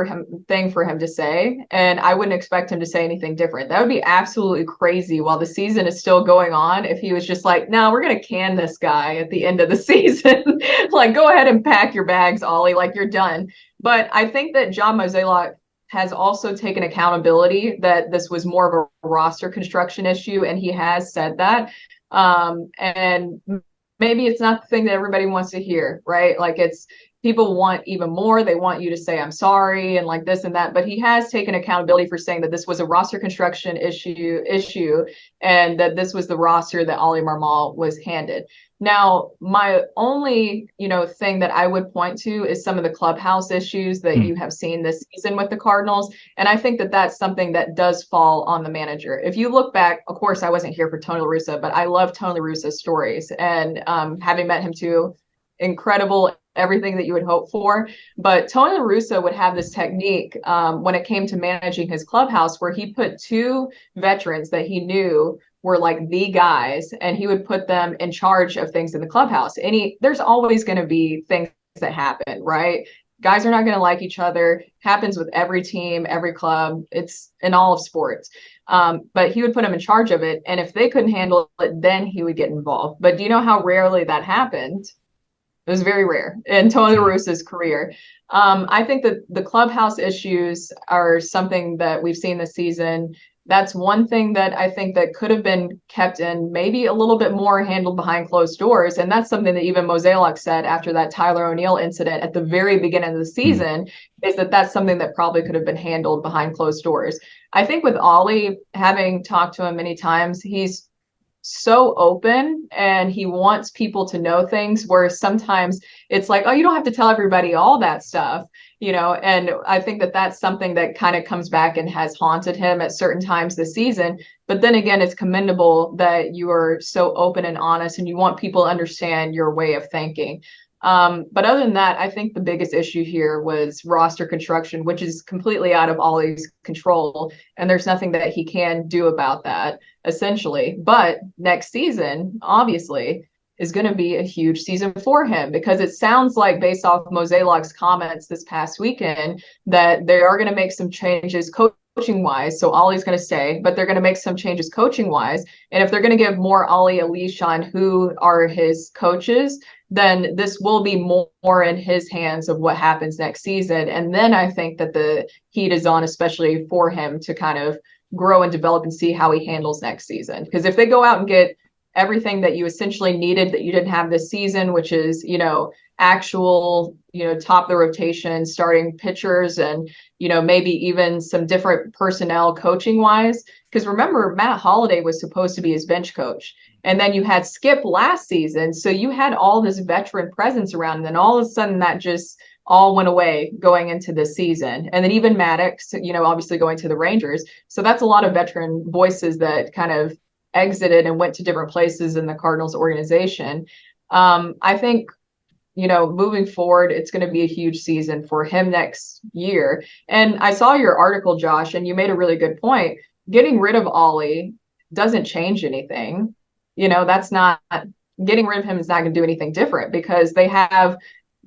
thing for him to say. And I wouldn't expect him to say anything different. That would be absolutely crazy while the season is still going on if he was just like, no, we're going to can this guy at the end of the season. Like, go ahead and pack your bags, Oli, like you're done. But I think that John Moselek has also taken accountability that this was more of a roster construction issue. And he has said that. And maybe it's not the thing that everybody wants to hear, right? Like, people want even more. They want you to say, I'm sorry, and like this and that. But he has taken accountability for saying that this was a roster construction issue, and that this was the roster that Oli Marmol was handed. Now, my only, thing that I would point to is some of the clubhouse issues that you have seen this season with the Cardinals. And I think that that's something that does fall on the manager. If you look back, of course, I wasn't here for Tony La Russa, but I love Tony La Russa's stories. And having met him too, incredible, everything that you would hope for. But Tony La Russa would have this technique when it came to managing his clubhouse, where he put two veterans that he knew were like the guys, and he would put them in charge of things in the clubhouse. And there's always going to be things that happen, right? Guys are not going to like each other. Happens with every team, every club. It's in all of sports. But he would put them in charge of it. And if they couldn't handle it, then he would get involved. But do you know how rarely that happened? It was very rare in Tony La Russa's career. I think that the clubhouse issues are something that we've seen this season. That's one thing that I think that could have been kept in, maybe a little bit more handled behind closed doors. And that's something that even Moselek said after that Tyler O'Neill incident at the very beginning of the season, is that that's something that probably could have been handled behind closed doors. I think with Oli, having talked to him many times, he's so open and he wants people to know things, where sometimes it's like, oh, you don't have to tell everybody all that stuff, and I think that that's something that kind of comes back and has haunted him at certain times this season. But then again, it's commendable that you are so open and honest and you want people to understand your way of thinking. But other than that, I think the biggest issue here was roster construction, which is completely out of Ollie's control. And there's nothing that he can do about that, essentially. But next season, obviously, is going to be a huge season for him, because it sounds like, based off Mozeliak's comments this past weekend, that they are going to make some changes coaching wise. So Ollie's going to stay, but they're going to make some changes coaching wise. And if they're going to give more Ollie a leash on who are his coaches, then this will be more in his hands of what happens next season. And then I think that the heat is on, especially for him, to kind of grow and develop and see how he handles next season. Because if they go out and get everything that you essentially needed that you didn't have this season, which is, actual, top of the rotation starting pitchers, and, maybe even some different personnel coaching wise. Because remember, Matt Holliday was supposed to be his bench coach. And then you had Skip last season. So you had all this veteran presence around. And then all of a sudden that just all went away going into this season. And then even Maddox, obviously going to the Rangers. So that's a lot of veteran voices that kind of exited and went to different places in the Cardinals organization. I think, moving forward, it's going to be a huge season for him next year. And I saw your article, Josh, and you made a really good point. Getting rid of Ollie doesn't change anything. That's not, getting rid of him is not going to do anything different, because they have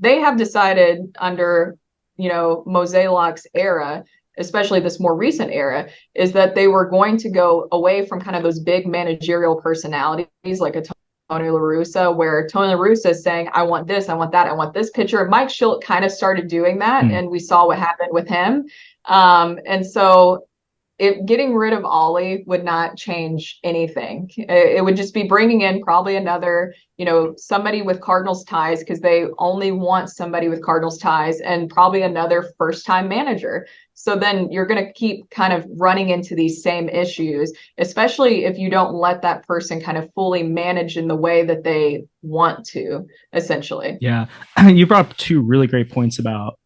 decided under, Mozeliak's era, especially this more recent era, is that they were going to go away from kind of those big managerial personalities like a Tony La Russa, where Tony La Russa is saying, I want this, I want that, I want this pitcher. Mike Shildt kind of started doing that, and we saw what happened with him. And so getting rid of Ollie would not change anything. It would just be bringing in probably another, somebody with Cardinals ties, because they only want somebody with Cardinals ties, and probably another first-time manager. So then you're going to keep kind of running into these same issues, especially if you don't let that person kind of fully manage in the way that they want to, essentially. Yeah. You brought up two really great points about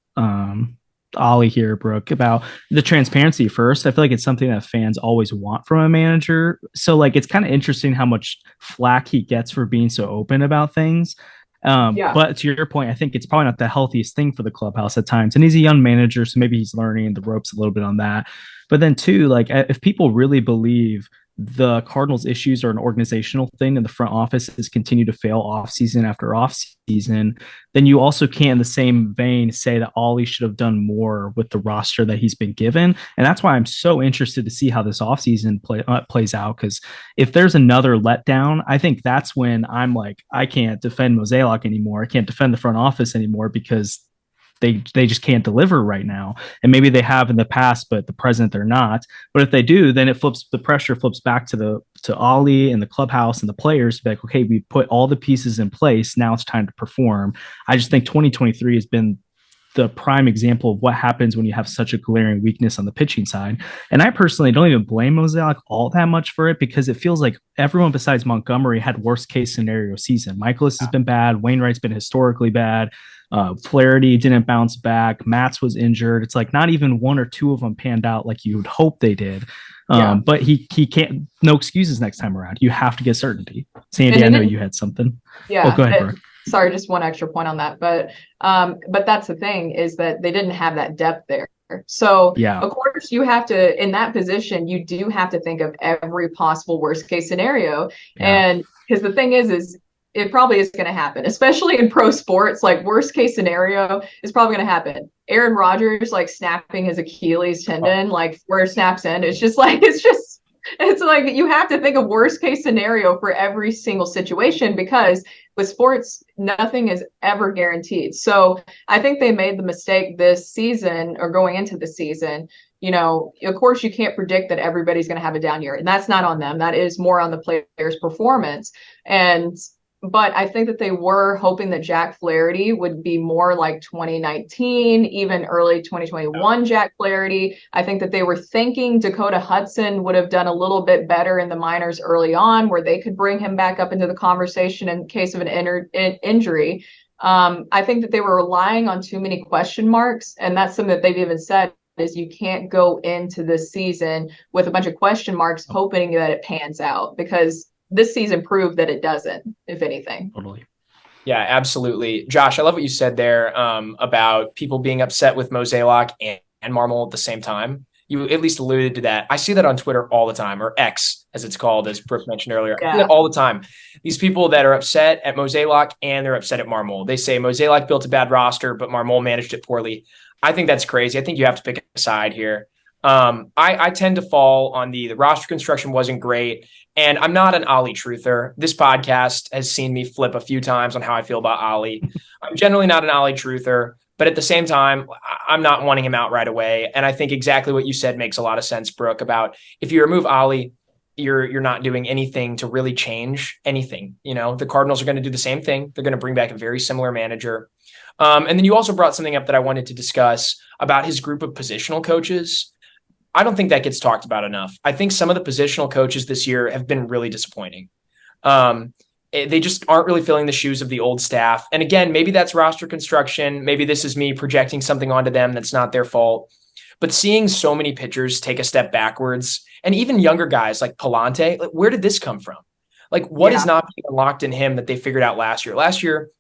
Ollie here, Brooke, about the transparency first. I feel like it's something that fans always want from a manager. So it's kind of interesting how much flack he gets for being so open about things. But to your point, I think it's probably not the healthiest thing for the clubhouse at times. And he's a young manager, so maybe he's learning the ropes a little bit on that. But then too, if people really believe the Cardinals issues are an organizational thing and the front office has continued to fail offseason after offseason, then you also can't in the same vein say that Ollie should have done more with the roster that he's been given. And that's why I'm so interested to see how this offseason plays out, because if there's another letdown, I think that's when I'm like, I can't defend Mozeliak anymore. I can't defend the front office anymore, because they just can't deliver right now. And maybe they have in the past, but the present they're not. But if they do, then the pressure flips back to Ollie and the clubhouse and the players to be like, okay, we put all the pieces in place. Now it's time to perform. I just think 2023 has been the prime example of what happens when you have such a glaring weakness on the pitching side. And I personally don't even blame Mozeliak all that much for it, because it feels like everyone besides Montgomery had worst case scenario season. Michaelis has been bad. Wainwright's been historically bad. Flaherty didn't bounce back. Matz was injured. It's like not even one or two of them panned out like you would hope they did. But he can't, no excuses next time around. You have to get certainty. Sandy, I know you had something. Yeah. Go ahead, Brooke. Sorry, just one extra point on that. But that's the thing, is that they didn't have that depth there. So of course you have to, in that position, you do have to think of every possible worst case scenario. And because the thing is it probably is going to happen, especially in pro sports. Like, worst case scenario is probably going to happen. Aaron Rodgers, snapping his Achilles tendon, 4 snaps in. It's like you have to think of worst case scenario for every single situation, because with sports, nothing is ever guaranteed. So I think they made the mistake this season, or going into the season. Of course, you can't predict that everybody's going to have a down year, and that's not on them. That is more on the player's performance. But I think that they were hoping that Jack Flaherty would be more like 2019, even early 2021 Jack Flaherty. I think that they were thinking Dakota Hudson would have done a little bit better in the minors early on, where they could bring him back up into the conversation in case of an injury. I think that they were relying on too many question marks. And that's something that they've even said, is you can't go into this season with a bunch of question marks hoping that it pans out, because this season proved that it doesn't, if anything. Totally. Yeah, absolutely. Josh, I love what you said there about people being upset with Mozeliak and Marmol at the same time. You at least alluded to that. I see that on Twitter all the time, or X, as it's called, as Brooke mentioned earlier. I see that all the time. These people that are upset at Mozeliak and they're upset at Marmol. They say Mozeliak built a bad roster, but Marmol managed it poorly. I think that's crazy. I think you have to pick a side here. I tend to fall on the roster construction wasn't great. And I'm not an Oli truther. This podcast has seen me flip a few times on how I feel about Oli. I'm generally not an Oli truther, but at the same time, I'm not wanting him out right away. And I think exactly what you said makes a lot of sense, Brooke, about if you remove Oli, you're not doing anything to really change anything. You know, the Cardinals are going to do the same thing. They're going to bring back a very similar manager. And then you also brought something up that I wanted to discuss about his group of positional coaches. I don't think that gets talked about enough. I think some of the positional coaches this year have been really disappointing. They just aren't really filling the shoes of the old staff. And again, maybe that's roster construction. Maybe this is me projecting something onto them that's not their fault. But seeing so many pitchers take a step backwards, and even younger guys like Palante, like, where did this come from? Like, what is not being unlocked in him that they figured out last year? Last year,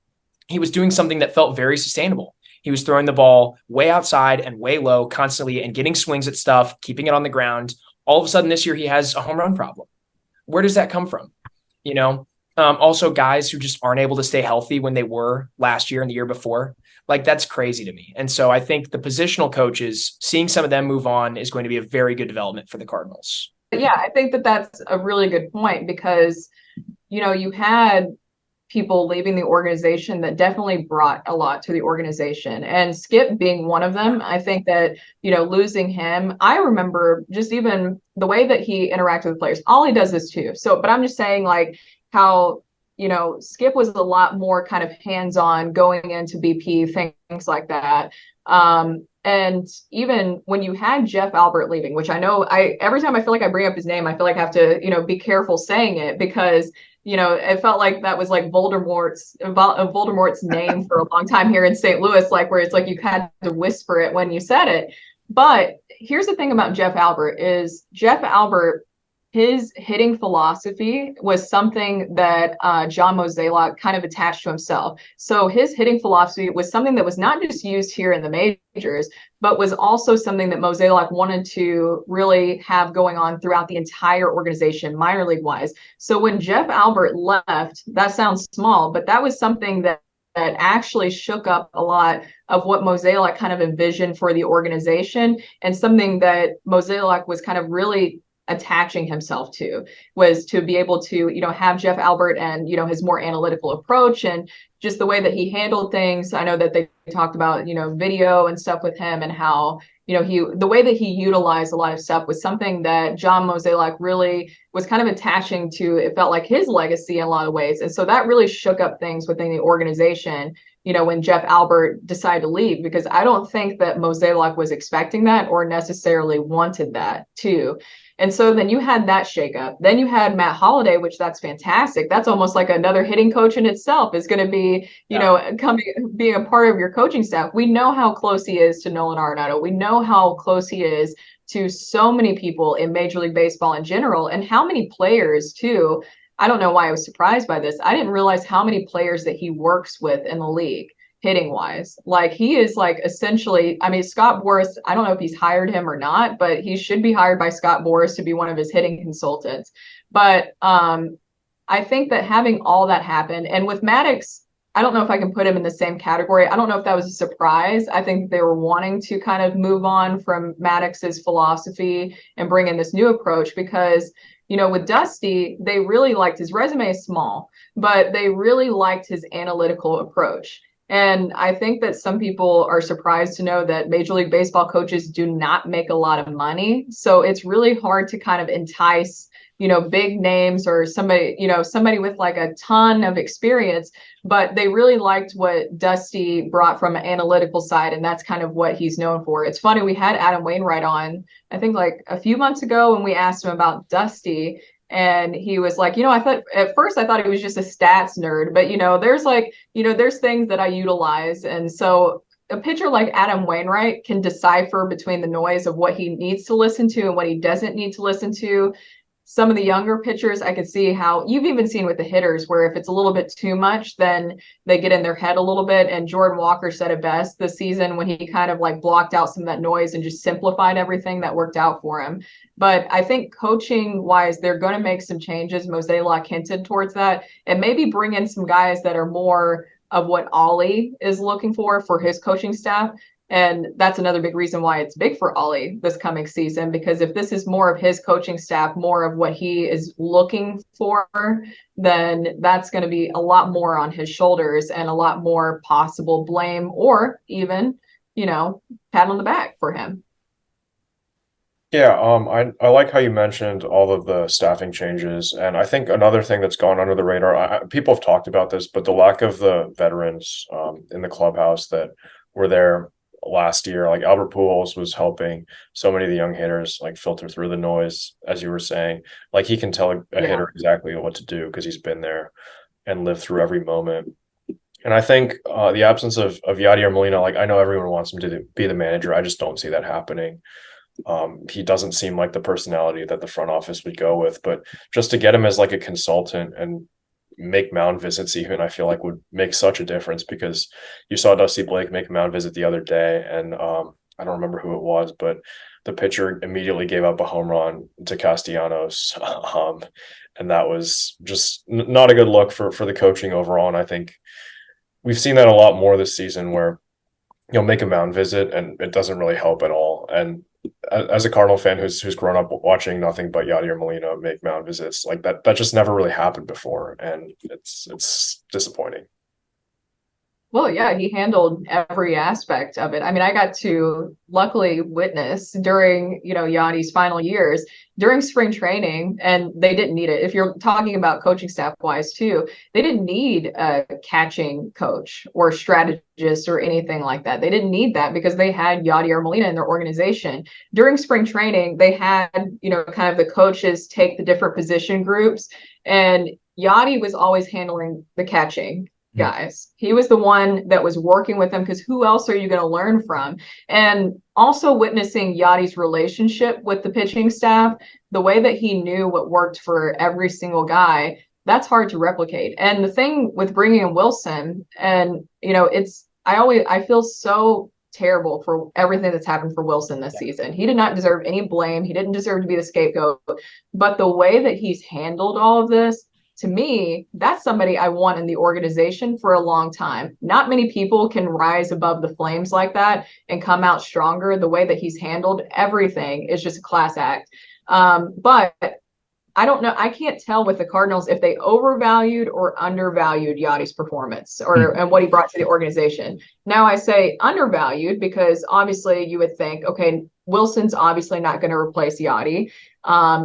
he was doing something that felt very sustainable. He was throwing the ball way outside and way low constantly and getting swings at stuff, keeping it on the ground. All of a sudden this year, he has a home run problem. Where does that come from? You know, also guys who just aren't able to stay healthy when they were last year and the year before. Like, that's crazy to me. And so I think the positional coaches, seeing some of them move on is going to be a very good development for the Cardinals. Yeah, I think that that's a really good point because, you know, you had people leaving the organization that definitely brought a lot to the organization, and Skip being one of them. I think that, you know, losing him, I remember just even the way that he interacted with players. Ollie does this too. So, but I'm just saying, like, how, you know, Skip was a lot more kind of hands-on going into BP, things like that. And even when you had Jeff Albert leaving, which I know every time I feel like I bring up his name, I feel like I have to, you know, be careful saying it because, you know, it felt like that was like Voldemort's name for a long time here in St. Louis, like where it's like you had to whisper it when you said it. But here's the thing about Jeff Albert is Jeff Albert, his hitting philosophy was something that John Mozeliak kind of attached to himself. So his hitting philosophy was something that was not just used here in the majors, but was also something that Mozeliak wanted to really have going on throughout the entire organization, minor league wise. So when Jeff Albert left, that sounds small, but that was something that actually shook up a lot of what Mozeliak kind of envisioned for the organization, and something that Mozeliak was kind of really attaching himself to, was to be able to, you know, have Jeff Albert and, you know, his more analytical approach and just the way that he handled things. I know that they talked about, you know, video and stuff with him, and how, you know, the way that he utilized a lot of stuff was something that John Mozeliak really was kind of attaching to. It felt like his legacy in a lot of ways. And so that really shook up things within the organization, you know, when Jeff Albert decided to leave, because I don't think that Mozeliak was expecting that or necessarily wanted that too. And so then you had that shakeup. Then you had Matt Holliday, which that's fantastic. That's almost like another hitting coach in itself is going to be, you know, being a part of your coaching staff. We know how close he is to Nolan Arenado. We know how close he is to so many people in Major League Baseball in general, and how many players too. I don't know why I was surprised by this. I didn't realize how many players that he works with in the league, hitting wise. Like, he is like essentially, I mean, Scott Boras, I don't know if he's hired him or not, but he should be hired by Scott Boras to be one of his hitting consultants. But I think that having all that happen, and with Maddox, I don't know if I can put him in the same category. I don't know if that was a surprise. I think they were wanting to kind of move on from Maddox's philosophy and bring in this new approach, because, you know, with Dusty, they really liked his resume is small, but they really liked his analytical approach. And I think that some people are surprised to know that Major League Baseball coaches do not make a lot of money. So it's really hard to kind of entice, you know, big names or somebody, you know, somebody with like a ton of experience. But they really liked what Dusty brought from an analytical side, and that's kind of what he's known for. It's funny, we had Adam Wainwright on, I think like a few months ago, when we asked him about Dusty. And he was like, you know, at first I thought he was just a stats nerd, but, you know, there's like, you know, there's things that I utilize. And so a pitcher like Adam Wainwright can decipher between the noise of what he needs to listen to and what he doesn't need to listen to. some of the younger pitchers, I could see how you've even seen with the hitters where if it's a little bit too much, then they get in their head a little bit. And Jordan Walker said it best this season when he kind of like blocked out some of that noise and just simplified everything. That worked out for him. But I think coaching wise, they're going to make some changes. Mozeliak hinted towards that, and maybe bring in some guys that are more of what Oli is looking for his coaching staff. And that's another big reason why it's big for Oli this coming season, because if this is more of his coaching staff, more of what he is looking for, then that's going to be a lot more on his shoulders and a lot more possible blame or even, pat on the back for him. Yeah, I like how you mentioned all of the staffing changes, and I think another thing that's gone under the radar, people have talked about this, but the lack of the veterans in the clubhouse that were there last year, like Albert Pujols was helping so many of the young hitters like filter through the noise, as you were saying. Like he can tell a hitter exactly what to do because he's been there and lived through every moment. And I think the absence of Yadier Molina, like I know everyone wants him to be the manager, I just don't see that happening. He doesn't seem like the personality that the front office would go with, but just to get him as like a consultant and make mound visits even, I feel like would make such a difference, because you saw Dusty Blake make a mound visit the other day, and I don't remember who it was, but the pitcher immediately gave up a home run to Castellanos, and that was just not a good look for the coaching overall. And I think we've seen that a lot more this season, where make a mound visit and it doesn't really help at all. And as a Cardinal fan who's grown up watching nothing but Yadier Molina make mound visits, like that just never really happened before, and it's disappointing. Well, yeah, he handled every aspect of it. I mean, I got to luckily witness during, Yadi's final years during spring training, and they didn't need it. If you're talking about coaching staff wise too, they didn't need a catching coach or strategist or anything like that. They didn't need that because they had Yadier Molina in their organization. During spring training, they had, kind of the coaches take the different position groups, and Yadi was always handling the catching guys. He was the one that was working with them, because who else are you going to learn from? And also witnessing Yadi's relationship with the pitching staff, the way that he knew what worked for every single guy, that's hard to replicate. And the thing with bringing in Wilson, and I feel so terrible for everything that's happened for Wilson this season. He did not deserve any blame. He didn't deserve to be the scapegoat, but the way that he's handled all of this, to me, that's somebody I want in the organization for a long time. Not many people can rise above the flames like that and come out stronger. The way that he's handled everything is just a class act. But I don't know. I can't tell with the Cardinals if they overvalued or undervalued Yadi's performance and what he brought to the organization. Now I say undervalued because obviously you would think, okay, Wilson's obviously not going to replace Yadi.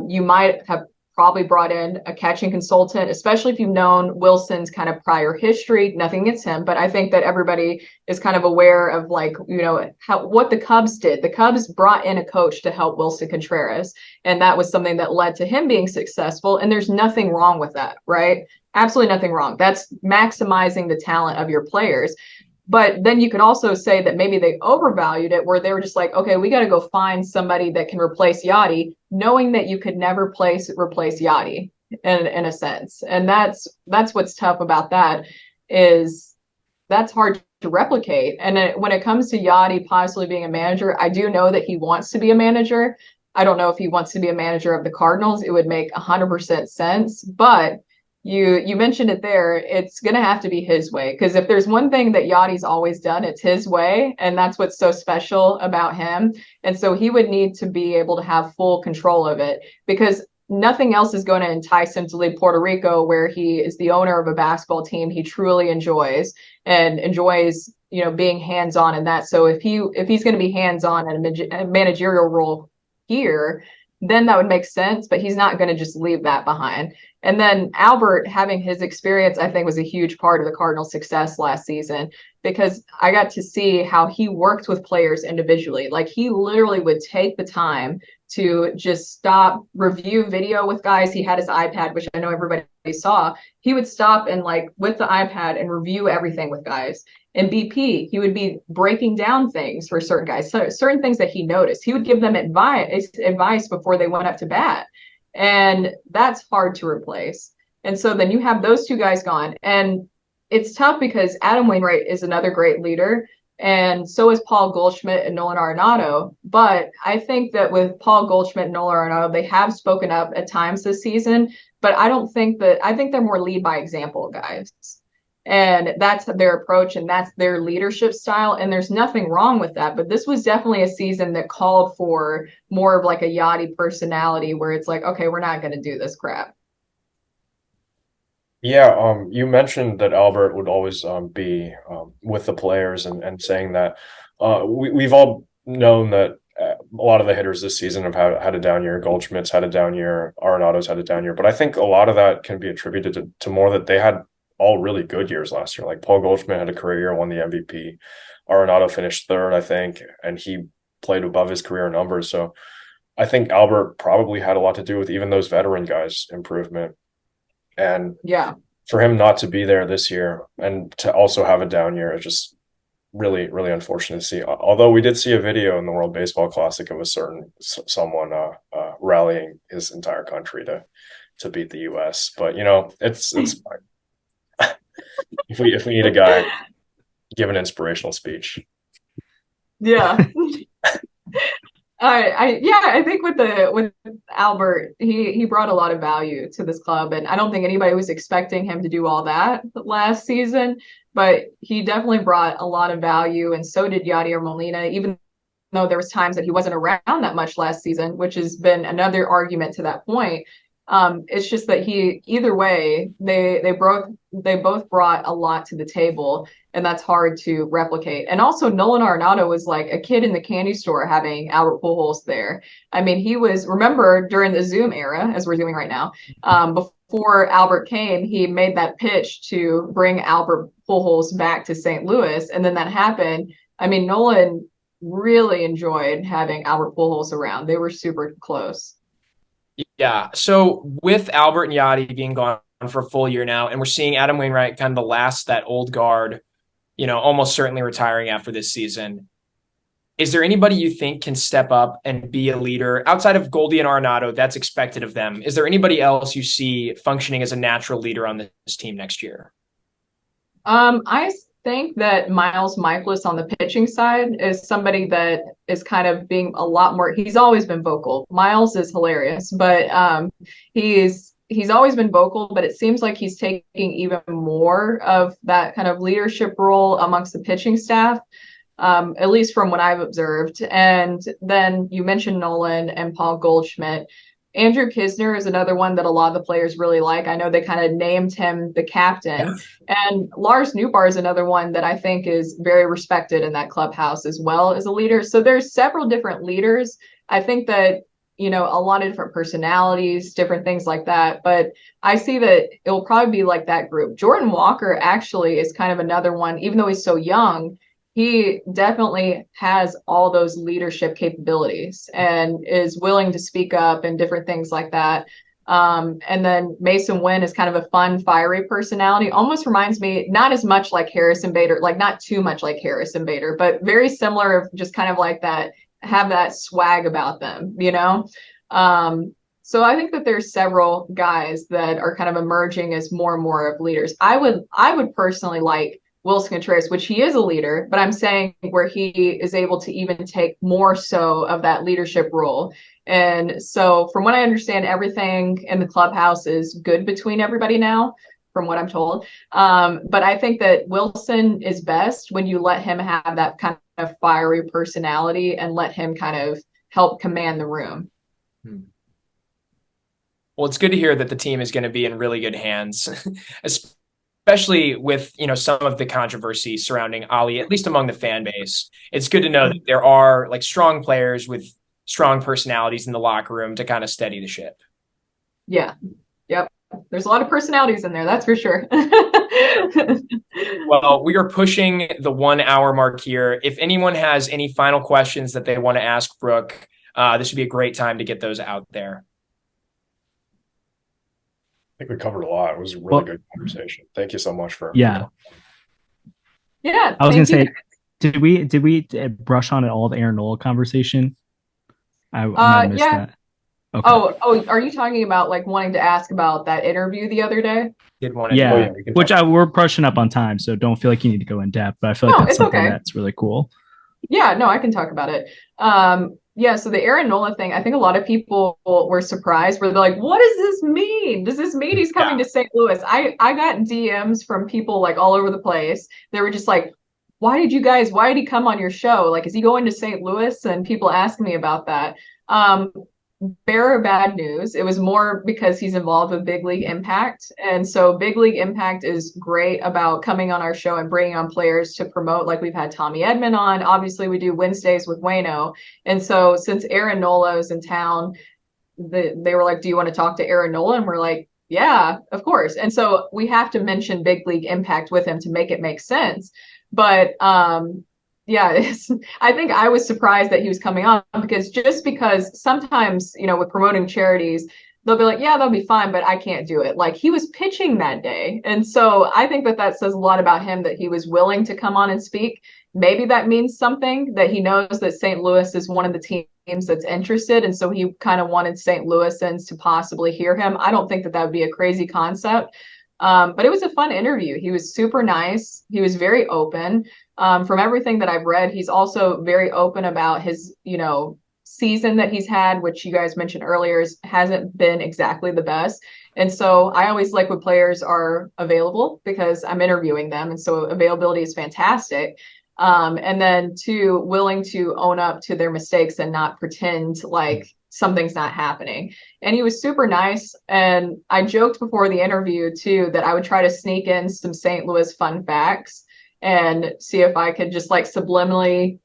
You might have probably brought in a catching consultant, especially if you've known Wilson's kind of prior history. Nothing against him, but I think that everybody is kind of aware of what the Cubs did. The Cubs brought in a coach to help Wilson Contreras, and that was something that led to him being successful. And there's nothing wrong with that, right? Absolutely nothing wrong. That's maximizing the talent of your players. But then you could also say that maybe they overvalued it, where they were just like, okay, we got to go find somebody that can replace Yadi, knowing that you could never replace Yadi in a sense. And that's what's tough about that, is that's hard to replicate. And when it comes to Yadi possibly being a manager, I do know that he wants to be a manager. I don't know if he wants to be a manager of the Cardinals. It would make 100% sense, but you mentioned it there. It's going to have to be his way, because if there's one thing that Yadi's always done, it's his way. And that's what's so special about him. And so he would need to be able to have full control of it, because nothing else is going to entice him to leave Puerto Rico, where he is the owner of a basketball team he truly enjoys being hands-on in that. So if he's going to be hands-on in a managerial role here, then that would make sense, but he's not going to just leave that behind. And then Albert having his experience, I think, was a huge part of the Cardinals' success last season, because I got to see how he worked with players individually. Like, he literally would take the time to just stop, review video with guys. He had his iPad, which I know everybody saw. He would stop and with the iPad and review everything with guys. In BP, he would be breaking down things for certain guys, certain things that he noticed. He would give them advice before they went up to bat. And that's hard to replace. And so then you have those two guys gone. And it's tough because Adam Wainwright is another great leader. And so is Paul Goldschmidt and Nolan Arenado. But I think that with Paul Goldschmidt and Nolan Arenado, they have spoken up at times this season. But I think they're more lead by example guys. And that's their approach and that's their leadership style. And there's nothing wrong with that. But this was definitely a season that called for more of like a Yachty personality where it's like, okay, we're not going to do this crap. Yeah, you mentioned that Albert would always be with the players and saying that we've all known that a lot of the hitters this season have had a down year. Goldschmidt's had a down year. Arenado's had a down year. But I think a lot of that can be attributed to more that they had all really good years last year. Like Paul Goldschmidt had a career year, won the MVP. Arenado finished third, I think, and he played above his career numbers. So I think Albert probably had a lot to do with even those veteran guys' improvement. And yeah, for him not to be there this year and to also have a down year is just really, really unfortunate to see. Although we did see a video in the World Baseball Classic of someone rallying his entire country to beat the U.S. But it's fine. if we need a guy, give an inspirational speech. Yeah. I think with Albert, he brought a lot of value to this club, and I don't think anybody was expecting him to do all that last season, but he definitely brought a lot of value, and so did Yadier Molina, even though there was times that he wasn't around that much last season, which has been another argument to that point. It's just that either way, they both brought a lot to the table, and that's hard to replicate. And also, Nolan Arenado was like a kid in the candy store having Albert Pujols there. I mean, remember during the Zoom era, as we're doing right now, before Albert came, he made that pitch to bring Albert Pujols back to St. Louis, and then that happened. I mean, Nolan really enjoyed having Albert Pujols around. They were super close. Yeah. So with Albert and Yachty being gone for a full year now, and we're seeing Adam Wainwright kind of the last, that old guard, almost certainly retiring after this season. Is there anybody you think can step up and be a leader outside of Goldie and Arenado? That's expected of them. Is there anybody else you see functioning as a natural leader on this team next year? I think that Miles Michaelis on the pitching side is somebody that is kind of being a lot more. He's always been vocal. Miles is hilarious, but he's always been vocal, but it seems like he's taking even more of that kind of leadership role amongst the pitching staff, at least from what I've observed. And then you mentioned Nolan and Paul Goldschmidt. Andrew Kisner is another one that a lot of the players really like. I know they kind of named him the captain. And Lars Nootbaar is another one that I think is very respected in that clubhouse as well as a leader. So there's several different leaders. I think that, a lot of different personalities, different things like that. But I see that it'll probably be like that group. Jordan Walker actually is kind of another one, even though he's so young. He definitely has all those leadership capabilities and is willing to speak up and different things like that. And then Mason Wynn is kind of a fun, fiery personality. Almost reminds me, not as much like Harrison Bader, like not too much like Harrison Bader, but very similar, just kind of like that, have that swag about them, So I think that there's several guys that are kind of emerging as more and more of leaders. I would personally like Willson Contreras, which he is a leader, but I'm saying where he is able to even take more so of that leadership role. And so from what I understand, everything in the clubhouse is good between everybody now, from what I'm told. But I think that Willson is best when you let him have that kind of fiery personality and let him kind of help command the room. Well, it's good to hear that the team is going to be in really good hands, especially with, some of the controversy surrounding Oli, at least among the fan base. It's good to know that there are like strong players with strong personalities in the locker room to kind of steady the ship. Yeah. Yep. There's a lot of personalities in there. That's for sure. Well, we are pushing the 1 hour mark here. If anyone has any final questions that they want to ask Brooke, this would be a great time to get those out there. I think we covered a lot. It was a really good conversation. Thank you so much for. Yeah. Yeah. I was going to say, did we brush on at all the Aaron Nola conversation? I might have missed that. Okay. Oh, are you talking about like wanting to ask about that interview the other day? Did want to Yeah, Oh, yeah, we can talk. we're pushing up on time, so don't feel like you need to go in depth. But I feel like No, that's it's something okay. that's really cool. Yeah, no, I can talk about it. Yeah, so the Aaron Nola thing, I think a lot of people were surprised where they're like, what does this mean? Does this mean he's coming to St. Louis? I got DMs from people like all over the place. They were just like, why did he come on your show? Like, is he going to St. Louis? And people asking me about that. Um, Bearer of bad news. It was more because he's involved with Big League Impact. And so Big League Impact is great about coming on our show and bringing on players to promote. Like we've had Tommy Edman on. Obviously, we do Wednesdays with Wayno. And so since Aaron Nola is in town, they were like, do you want to talk to Aaron Nola? And we're like, yeah, of course. And so we have to mention Big League Impact with him to make it make sense. But yeah, I think I was surprised that he was coming on because sometimes, with promoting charities, they'll be like, yeah, they'll be fine, but I can't do it. Like he was pitching that day. And so I think that says a lot about him that he was willing to come on and speak. Maybe that means something that he knows that St. Louis is one of the teams that's interested. And so he kind of wanted St. Louisans to possibly hear him. I don't think that would be a crazy concept. But it was a fun interview. He was super nice. He was very open. From everything that I've read, he's also very open about his, season that he's had, which you guys mentioned earlier hasn't been exactly the best. And so I always like when players are available because I'm interviewing them. And so availability is fantastic. And then two, willing to own up to their mistakes and not pretend like something's not happening. And he was super nice. And I joked before the interview too that I would try to sneak in some St. Louis fun facts and see if I could just like subliminally,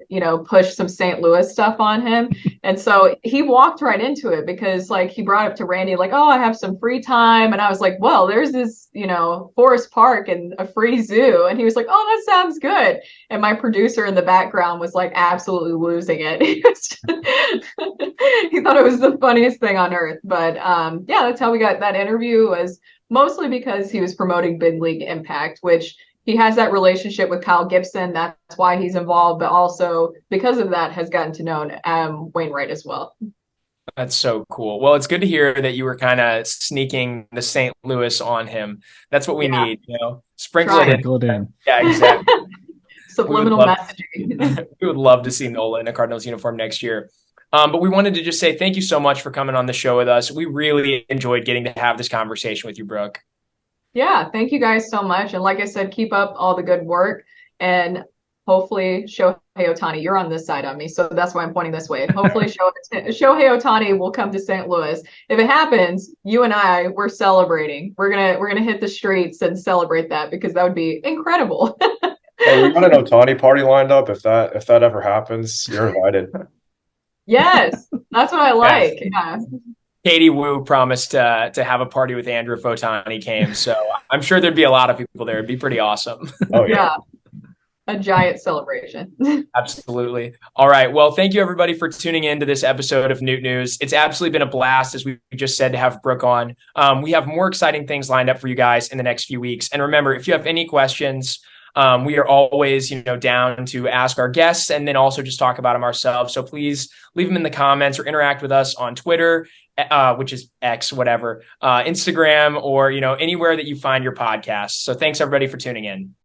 push some St. Louis stuff on him. And so he walked right into it because like he brought up to Randy, like, oh, I have some free time. And I was like, well, there's this, Forest Park and a free zoo. And he was like, oh, that sounds good. And my producer in the background was like absolutely losing it. He thought it was the funniest thing on earth. But yeah, that's how we got that interview, was mostly because he was promoting Big League Impact, which he has that relationship with Kyle Gibson. That's why he's involved, but also because of that has gotten to know Wainwright as well. That's so cool. Well, it's good to hear that you were kind of sneaking the St. Louis on him. That's what we need, sprinkle it in. Yeah, exactly. Subliminal messaging. We would love to see Nola in a Cardinals uniform next year. But we wanted to just say thank you so much for coming on the show with us. We really enjoyed getting to have this conversation with you, Brooke. Yeah, thank you guys so much. And like I said, keep up all the good work. And hopefully Shohei Ohtani, you're on this side of me, so that's why I'm pointing this way. Hopefully Shohei Ohtani will come to St. Louis. If it happens, you and we're celebrating. We're gonna hit the streets and celebrate that because that would be incredible. Hey, we got an Ohtani party lined up. If that ever happens, you're invited. Yes, that's what I like. Yeah. Katie Wu promised to have a party with Andrew if Ohtani came, so I'm sure there'd be a lot of people there. It'd be pretty awesome. Oh yeah. A giant celebration. Absolutely. All right. Well, thank you everybody for tuning in to this episode of Newt News. It's absolutely been a blast, as we just said, to have Brooke on. We have more exciting things lined up for you guys in the next few weeks. And remember, if you have any questions, we are always, down to ask our guests and then also just talk about them ourselves. So please leave them in the comments or interact with us on Twitter, which is X, whatever, Instagram, or, anywhere that you find your podcasts. So thanks everybody for tuning in.